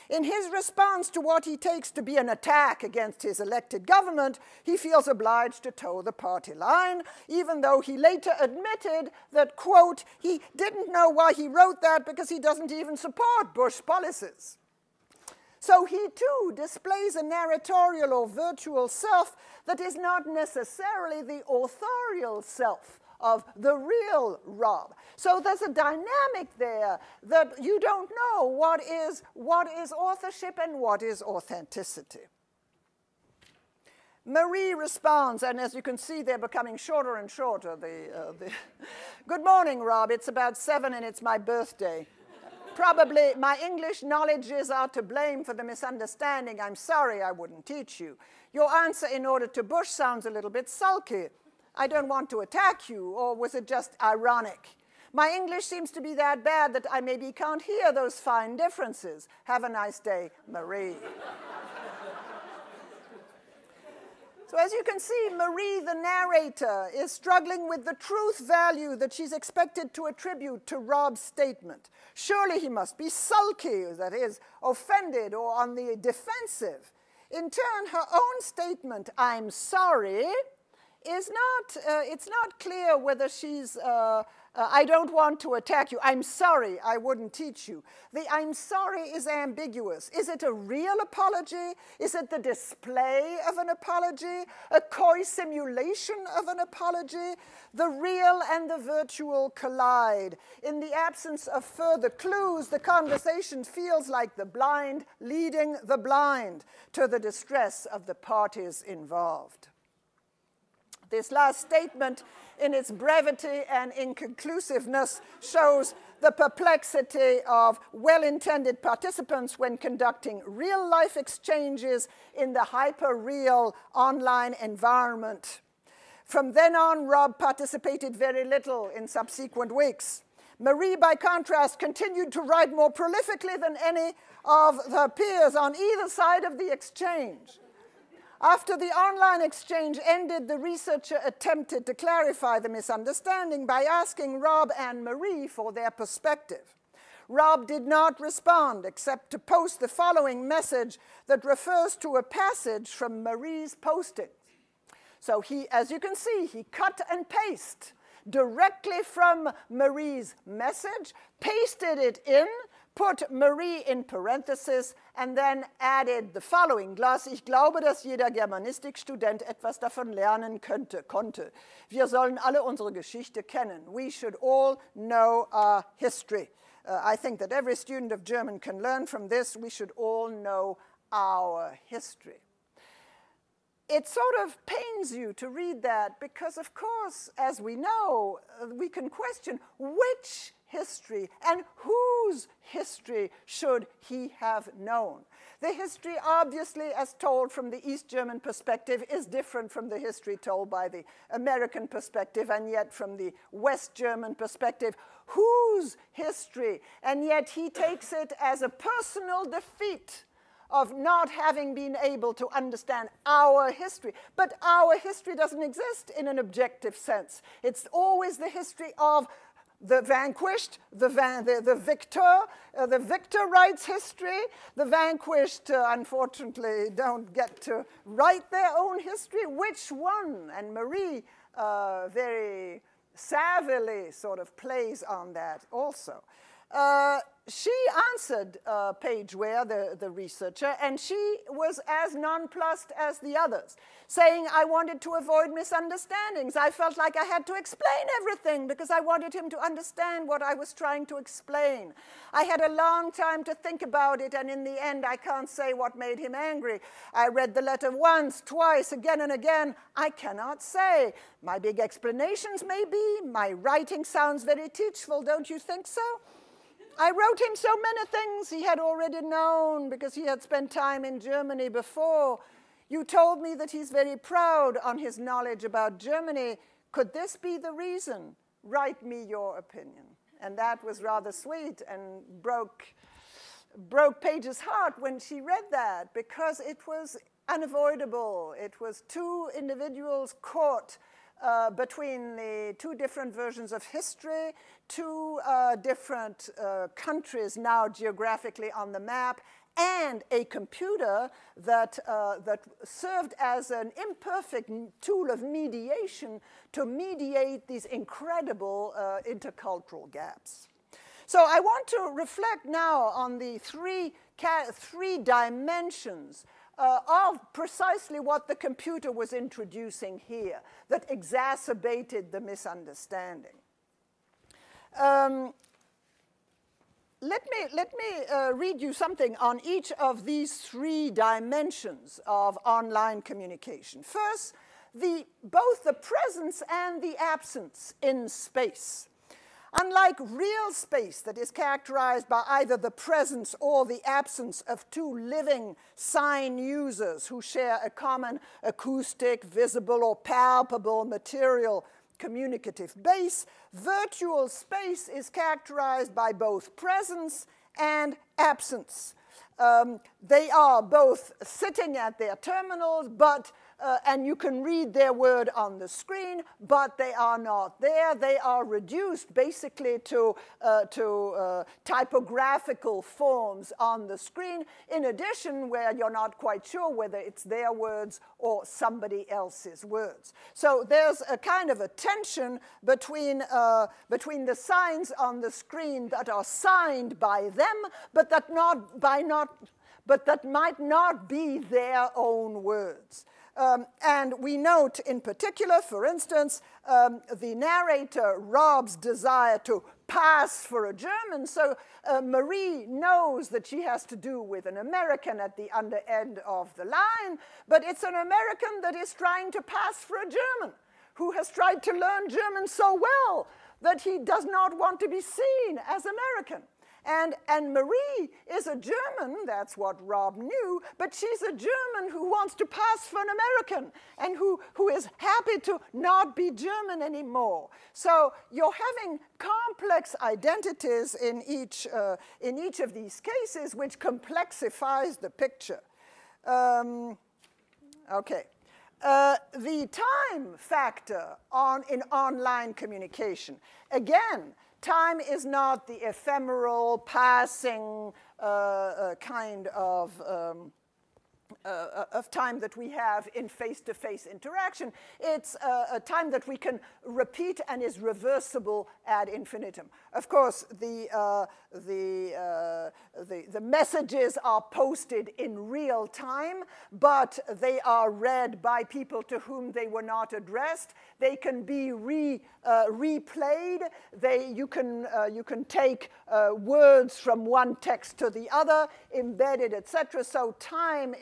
[SPEAKER 2] In his response to what he takes to be an attack against his elected government, he feels obliged to toe the party line, even though he later admitted that, quote, he didn't know why he wrote that because he doesn't even support Bush policies. So he, too, displays a narratorial or virtual self that is not necessarily the authorial self of the real Rob. So there's a dynamic there that you don't know what is authorship and what is authenticity. Marie responds, and as you can see, they're becoming shorter and shorter. Good morning, Rob. It's about 7 and it's my birthday. Probably my English knowledges are to blame for the misunderstanding. I'm sorry I wouldn't teach you. Your answer in order to Bush sounds a little bit sulky. I don't want to attack you, or was it just ironic? My English seems to be that bad that I maybe can't hear those fine differences. Have a nice day, Marie. So as you can see, Marie, the narrator, is struggling with the truth value that she's expected to attribute to Rob's statement. Surely he must be sulky, that is, offended or on the defensive. In turn, her own statement, I'm sorry, is it's not clear whether she's, I don't want to attack you. I'm sorry, I wouldn't teach you. The I'm sorry is ambiguous. Is it a real apology? Is it the display of an apology? A coy simulation of an apology? The real and the virtual collide. In the absence of further clues, the conversation feels like the blind leading the blind to the distress of the parties involved. This last statement, in its brevity and inconclusiveness, shows the perplexity of well-intended participants when conducting real-life exchanges in the hyper-real online environment. From then on, Rob participated very little in subsequent weeks. Marie, by contrast, continued to write more prolifically than any of her peers on either side of the exchange. After the online exchange ended, the researcher attempted to clarify the misunderstanding by asking Rob and Marie for their perspective. Rob did not respond except to post the following message that refers to a passage from Marie's postings. So he, as you can see, he cut and pasted directly from Marie's message, pasted it in, put Marie in parentheses, and then added the following Glas. Ich glaube, dass jeder Germanistikstudent etwas davon lernen konnte. Wir sollen alle unsere Geschichte kennen. We should all know our history. I think that every student of German can learn from this. We should all know our history. It sort of pains you to read that because, of course, as we know, we can question which history and whose history should he have known. The history, obviously, as told from the East German perspective, is different from the history told by the American perspective, and yet from the West German perspective, whose history? And yet he takes it as a personal defeat of not having been able to understand our history. But our history doesn't exist in an objective sense. It's always the history of the vanquished, the victor. The victor writes history. The vanquished, unfortunately, don't get to write their own history. Which one? And Marie very savvily sort of plays on that also. She answered Paige Ware, the researcher, and she was as nonplussed as the others, saying, I wanted to avoid misunderstandings. I felt like I had to explain everything because I wanted him to understand what I was trying to explain. I had a long time to think about it, and in the end, I can't say what made him angry. I read the letter once, twice, again and again. I cannot say. My big explanations may be. My writing sounds very teachable, don't you think so? I wrote him so many things he had already known because he had spent time in Germany before. You told me that he's very proud on his knowledge about Germany. Could this be the reason? Write me your opinion. And that was rather sweet and broke Paige's heart when she read that because it was unavoidable. It was two individuals caught between the two different versions of history, two different countries now geographically on the map, and a computer that served as an imperfect tool of mediation to mediate these incredible intercultural gaps. So I want to reflect now on the three dimensions of precisely what the computer was introducing here that exacerbated the misunderstanding. Let me read you something on each of these three dimensions of online communication. First, both the presence and the absence in space. Unlike real space that is characterized by either the presence or the absence of two living sign users who share a common acoustic, visible, or palpable material communicative base, virtual space is characterized by both presence and absence. They are both sitting at their terminals, and you can read their word on the screen, but they are not there. They are reduced basically to typographical forms on the screen, in addition where you're not quite sure whether it's their words or somebody else's words. So there's a kind of a tension between the signs on the screen that are signed by them, but that might not be their own words. And we note in particular, for instance, the narrator Rob's desire to pass for a German. So Marie knows that she has to do with an American at the under end of the line, but it's an American that is trying to pass for a German, who has tried to learn German so well that he does not want to be seen as American. And Marie is a German, that's what Rob knew, but she's a German who wants to pass for an American and who is happy to not be German anymore. So you're having complex identities in each of these cases, which complexifies the picture. Okay. The time factor in online communication. Again, time is not the ephemeral, passing kind of time that we have in face-to-face interaction. It's a time that we can repeat and is reversible ad infinitum. Of course, the messages are posted in real time, but they are read by people to whom they were not addressed. They can be replayed. You can take words from one text to the other, embedded, etc. So time,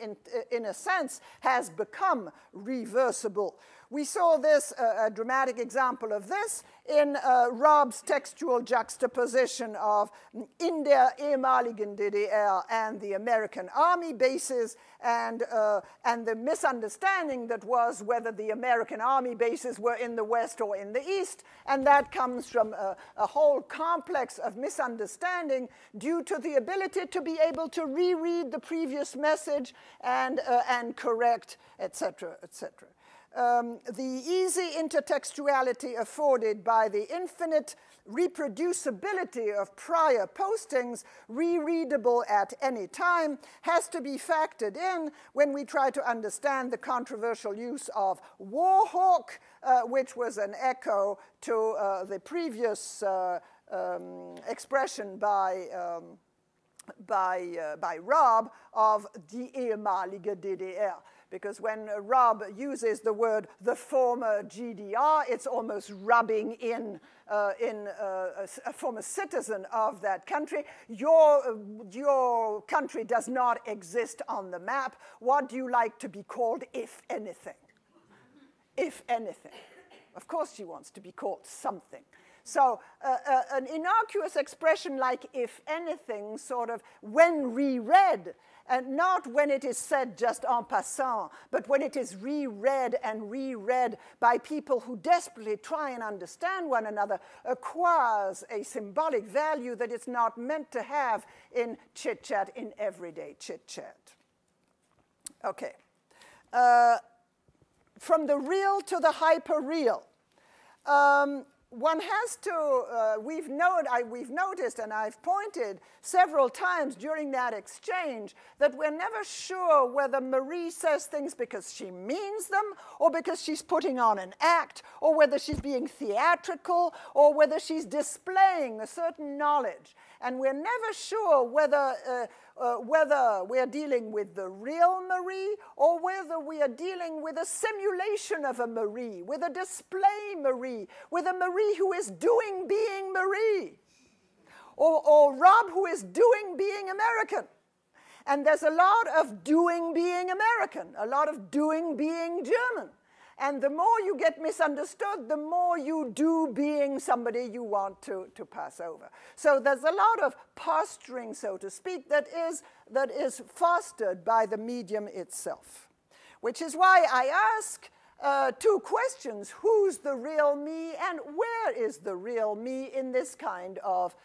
[SPEAKER 2] in a sense, has become reversible. We saw this, a dramatic example of this, in Rob's textual juxtaposition of in der ehemaligen DDR and the American army bases, and the misunderstanding that was whether the American army bases were in the West or in the East, and that comes from a whole complex of misunderstanding due to the ability to be able to reread the previous message and correct, etc., etc. The easy intertextuality afforded by the infinite reproducibility of prior postings, rereadable at any time, has to be factored in when we try to understand the controversial use of warhawk, which was an echo to the previous expression by Rob of die ehemalige DDR. Because when Rob uses the word the former GDR, it's almost rubbing in a former citizen of that country. Your country does not exist on the map. What do you like to be called, if anything? If anything. Of course she wants to be called something. So an innocuous expression like if anything, sort of when reread, and not when it is said just en passant, but when it is reread and reread by people who desperately try and understand one another, acquires a symbolic value that it's not meant to have in chit-chat, in everyday chit-chat. Okay. From the real to the hyper-real. One has to, we've noticed, and I've pointed several times during that exchange, that we're never sure whether Marie says things because she means them, or because she's putting on an act, or whether she's being theatrical, or whether she's displaying a certain knowledge. And we're never sure whether we're dealing with the real Marie, or whether we are dealing with a simulation of a Marie, with a display Marie, with a Marie who is doing being Marie, or Rob who is doing being American. And there's a lot of doing being American, a lot of doing being German. And the more you get misunderstood, the more you do being somebody you want to pass over. So there's a lot of posturing, so to speak, that is fostered by the medium itself. Which is why I ask two questions: who's the real me, and where is the real me in this kind of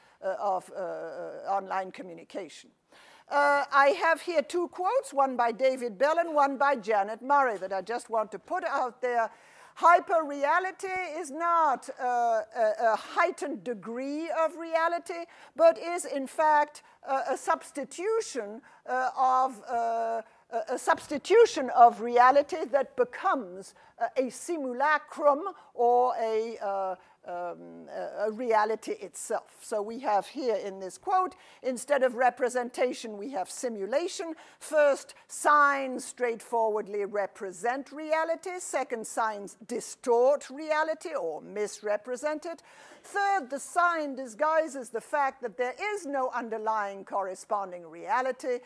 [SPEAKER 2] online communication? I have here two quotes, one by David Bell and one by Janet Murray, that I just want to put out there. Hyper-reality is not a heightened degree of reality, but is in fact a substitution of reality that becomes a simulacrum or a reality itself. So we have here in this quote, instead of representation, we have simulation. First, signs straightforwardly represent reality. Second, signs distort reality or misrepresent it. Third, the sign disguises the fact that there is no underlying corresponding reality.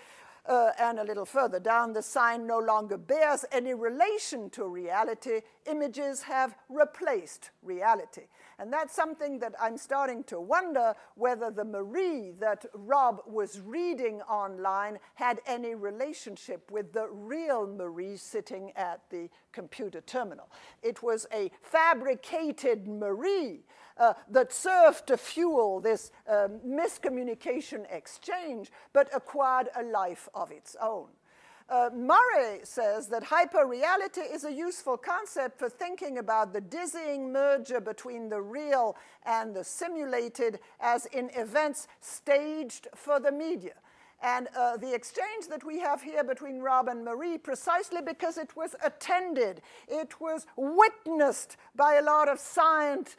[SPEAKER 2] And a little further down, the sign no longer bears any relation to reality. Images have replaced reality. And that's something that I'm starting to wonder whether the Marie that Rob was reading online had any relationship with the real Marie sitting at the computer terminal. It was a fabricated Marie that served to fuel this miscommunication exchange, but acquired a life of its own. Murray says that hyperreality is a useful concept for thinking about the dizzying merger between the real and the simulated as in events staged for the media. And the exchange that we have here between Rob and Marie, precisely because it was attended, it was witnessed by a lot of silent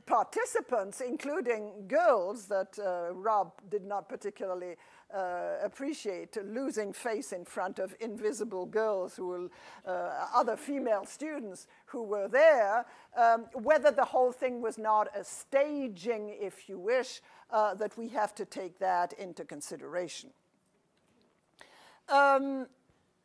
[SPEAKER 2] participants, including girls that Rob did not particularly appreciate, losing face in front of invisible girls who were other female students who were there, whether the whole thing was not a staging, if you wish, that we have to take that into consideration. So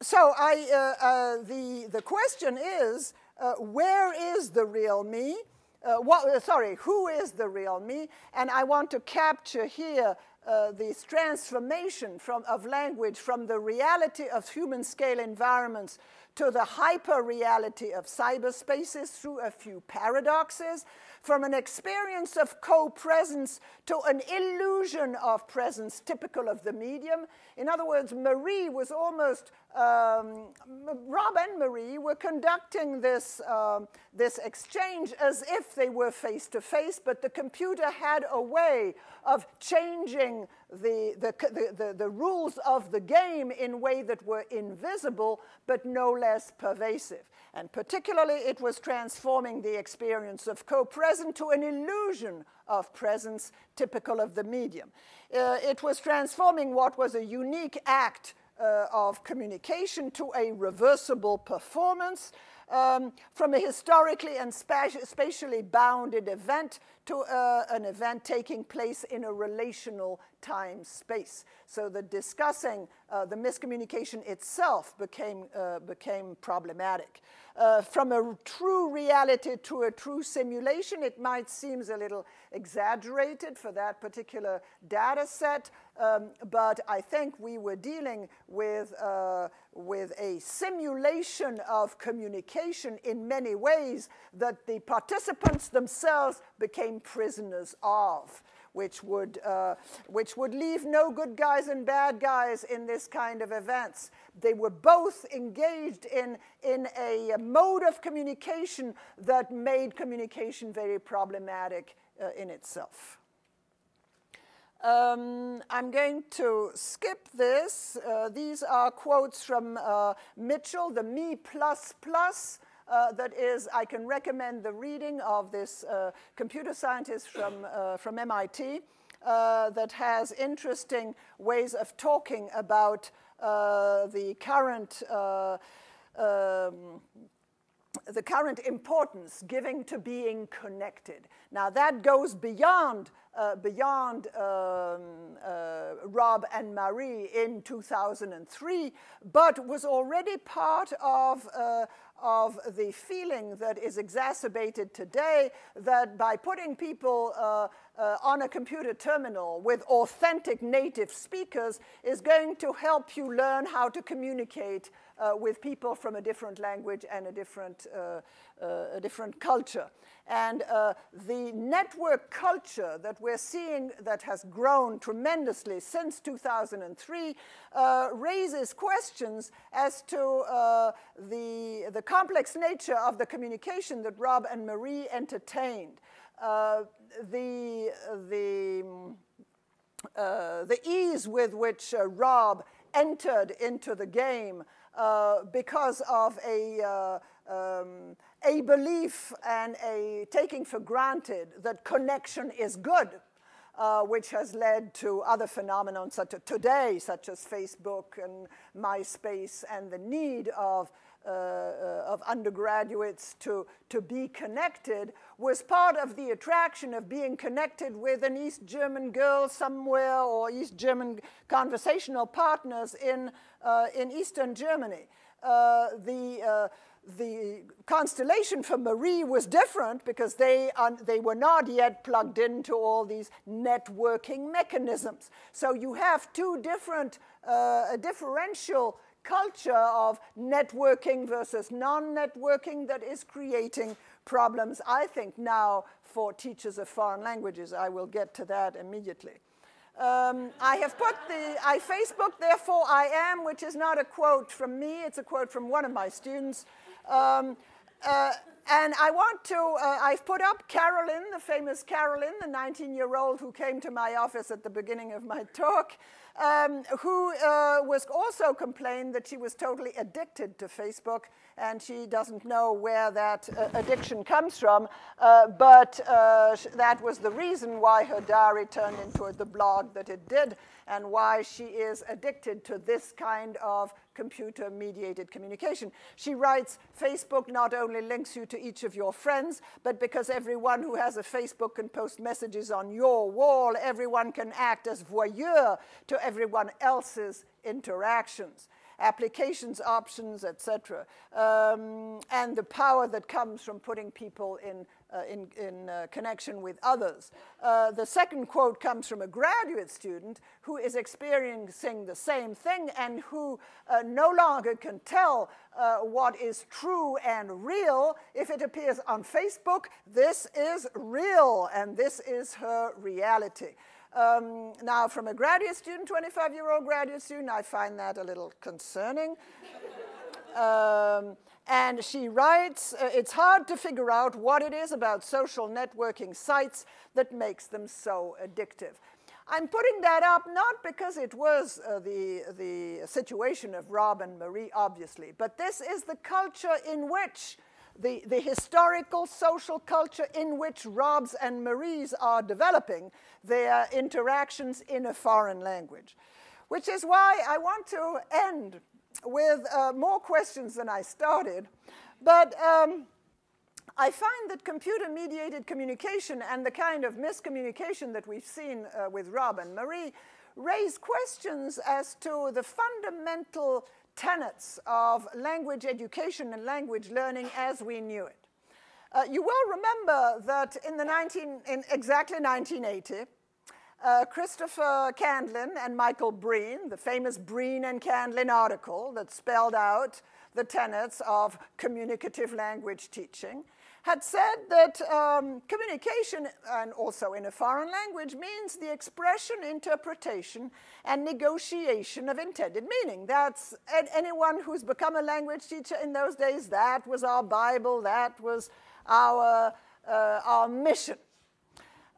[SPEAKER 2] the question is, where is the real me? Who is the real me? And I want to capture here this transformation of language from the reality of human-scale environments to the hyper-reality of cyberspaces through a few paradoxes, from an experience of co-presence to an illusion of presence typical of the medium. In other words, Marie was almost, Rob and Marie were conducting this exchange as if they were face-to-face, but the computer had a way of changing the rules of the game in a way that were invisible, but no less pervasive. And particularly, it was transforming the experience of co-present to an illusion of presence typical of the medium. It was transforming what was a unique act of communication to a reversible performance, from a historically and spatially bounded event to an event taking place in a relational time-space. So the discussing the miscommunication itself became problematic. From a true reality to a true simulation, it might seem a little exaggerated for that particular data set, but I think we were dealing with a simulation of communication in many ways that the participants themselves became prisoners of, which would leave no good guys and bad guys in this kind of events. They were both engaged in a mode of communication that made communication very problematic in itself. I'm going to skip this. These are quotes from Mitchell, the me plus plus. That is, I can recommend the reading of this computer scientist from MIT that has interesting ways of talking about the current importance given to being connected. Now that goes beyond Rob and Marie in 2003, but was already part of the feeling that is exacerbated today that by putting people on a computer terminal with authentic native speakers is going to help you learn how to communicate with people from a different language and a different culture. And the network culture that we're seeing that has grown tremendously since 2003 raises questions as to the complex nature of the communication that Rob and Marie entertained. The ease with which Rob entered into the game because of a belief and a taking for granted that connection is good. which has led to other phenomena today, such as Facebook and MySpace, and the need of undergraduates to be connected, was part of the attraction of being connected with an East German girl somewhere, or East German conversational partners in Eastern Germany. The constellation for Marie was different because they were not yet plugged into all these networking mechanisms. So you have two different, a differential culture of networking versus non-networking that is creating problems, I think, now for teachers of foreign languages. I will get to that immediately. I have put I Facebook, therefore I am, which is not a quote from me, it's a quote from one of my students. And I want to, I've put up Carolyn, the famous Carolyn, the 19-year-old who came to my office at the beginning of my talk, who was also complained that she was totally addicted to Facebook, and she doesn't know where that addiction comes from, but that was the reason why her diary turned into the blog that it did, and why she is addicted to this kind of computer-mediated communication. She writes, Facebook not only links you to each of your friends, but because everyone who has a Facebook can post messages on your wall, everyone can act as voyeur to everyone else's interactions, applications, options, etc. And the power that comes from putting people in connection with others. The second quote comes from a graduate student who is experiencing the same thing and who no longer can tell what is true and real. If it appears on Facebook, this is real, and this is her reality. Now, from a graduate student, 25-year-old graduate student, I find that a little concerning. And she writes, it's hard to figure out what it is about social networking sites that makes them so addictive. I'm putting that up not because it was the situation of Rob and Marie, obviously, but this is the culture in which, the historical social culture in which Rob's and Marie's are developing their interactions in a foreign language. Which is why I want to end with more questions than I started. But I find that computer-mediated communication and the kind of miscommunication that we've seen with Rob and Marie raise questions as to the fundamental tenets of language education and language learning as we knew it. You will remember that in exactly 1980, Christopher Candlin and Michael Breen, the famous Breen and Candlin article that spelled out the tenets of communicative language teaching, had said that communication, and also in a foreign language, means the expression, interpretation, and negotiation of intended meaning. That's anyone who's become a language teacher in those days, that was our Bible, that was our mission.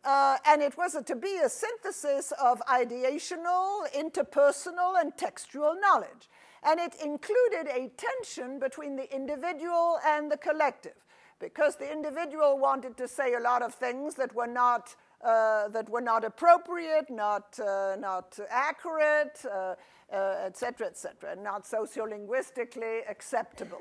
[SPEAKER 2] And it was to be a synthesis of ideational, interpersonal, and textual knowledge. And it included a tension between the individual and the collective, because the individual wanted to say a lot of things that were not appropriate, not accurate, etc., and not sociolinguistically acceptable.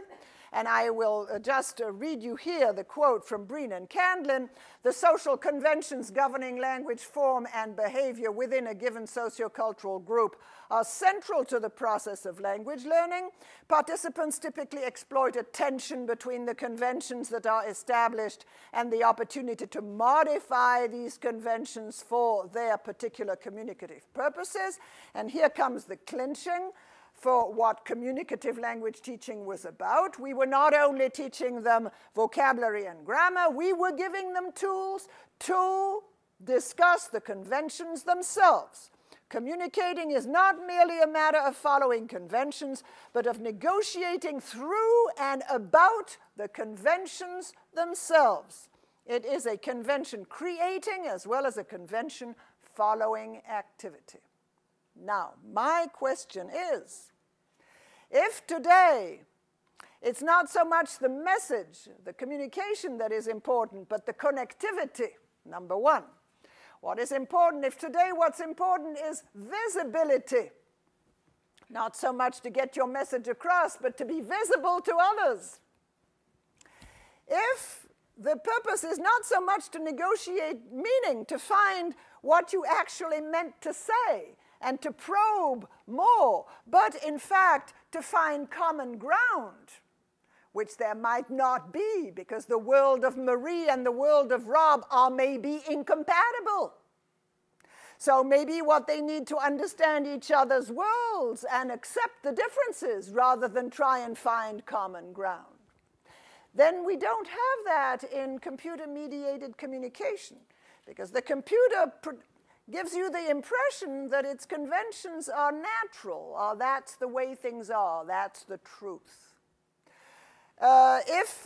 [SPEAKER 2] And I will just read you here the quote from Breen and Candlin. The social conventions governing language form and behavior within a given sociocultural group are central to the process of language learning. Participants typically exploit a tension between the conventions that are established and the opportunity to modify these conventions for their particular communicative purposes. And here comes the clinching for what communicative language teaching was about. We were not only teaching them vocabulary and grammar, we were giving them tools to discuss the conventions themselves. Communicating is not merely a matter of following conventions, but of negotiating through and about the conventions themselves. It is a convention creating as well as a convention following activity. Now, my question is, if today it's not so much the message, the communication that is important, but the connectivity, number one, What is important? If today what's important is visibility, not so much to get your message across, but to be visible to others. If the purpose is not so much to negotiate meaning, to find what you actually meant to say, and to probe more, but in fact to find common ground, which there might not be, because the world of Marie and the world of Rob are maybe incompatible. So maybe what they need to understand each other's worlds and accept the differences rather than try and find common ground. Then we don't have that in computer-mediated communication, because the computer gives you the impression that its conventions are natural, or that's the way things are, that's the truth. If,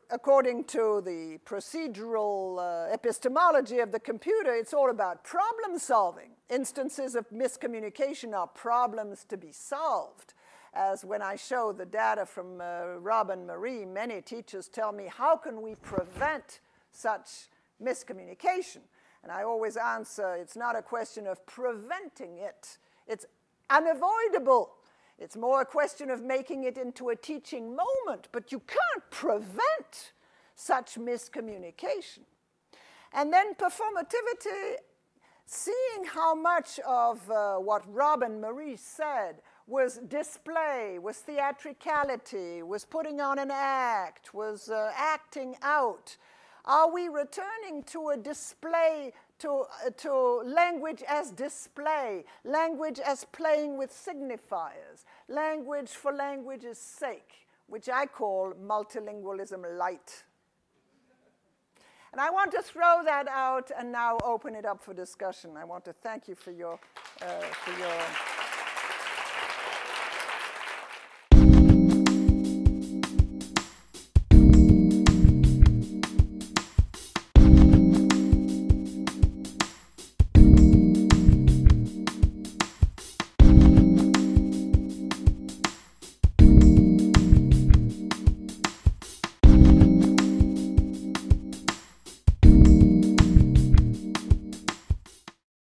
[SPEAKER 2] according to the procedural epistemology of the computer, it's all about problem solving, instances of miscommunication are problems to be solved. As when I show the data from Rob and Marie, many teachers tell me, how can we prevent such miscommunication? And I always answer, it's not a question of preventing it. It's unavoidable. It's more a question of making it into a teaching moment, but you can't prevent such miscommunication. And then performativity, seeing how much of what Rob and Marie said was display, was theatricality, was putting on an act, was acting out. Are we returning to a display, to language as display, language as playing with signifiers, language for language's sake, which I call multilingualism light? And I want to throw that out and now open it up for discussion. I want to thank you for your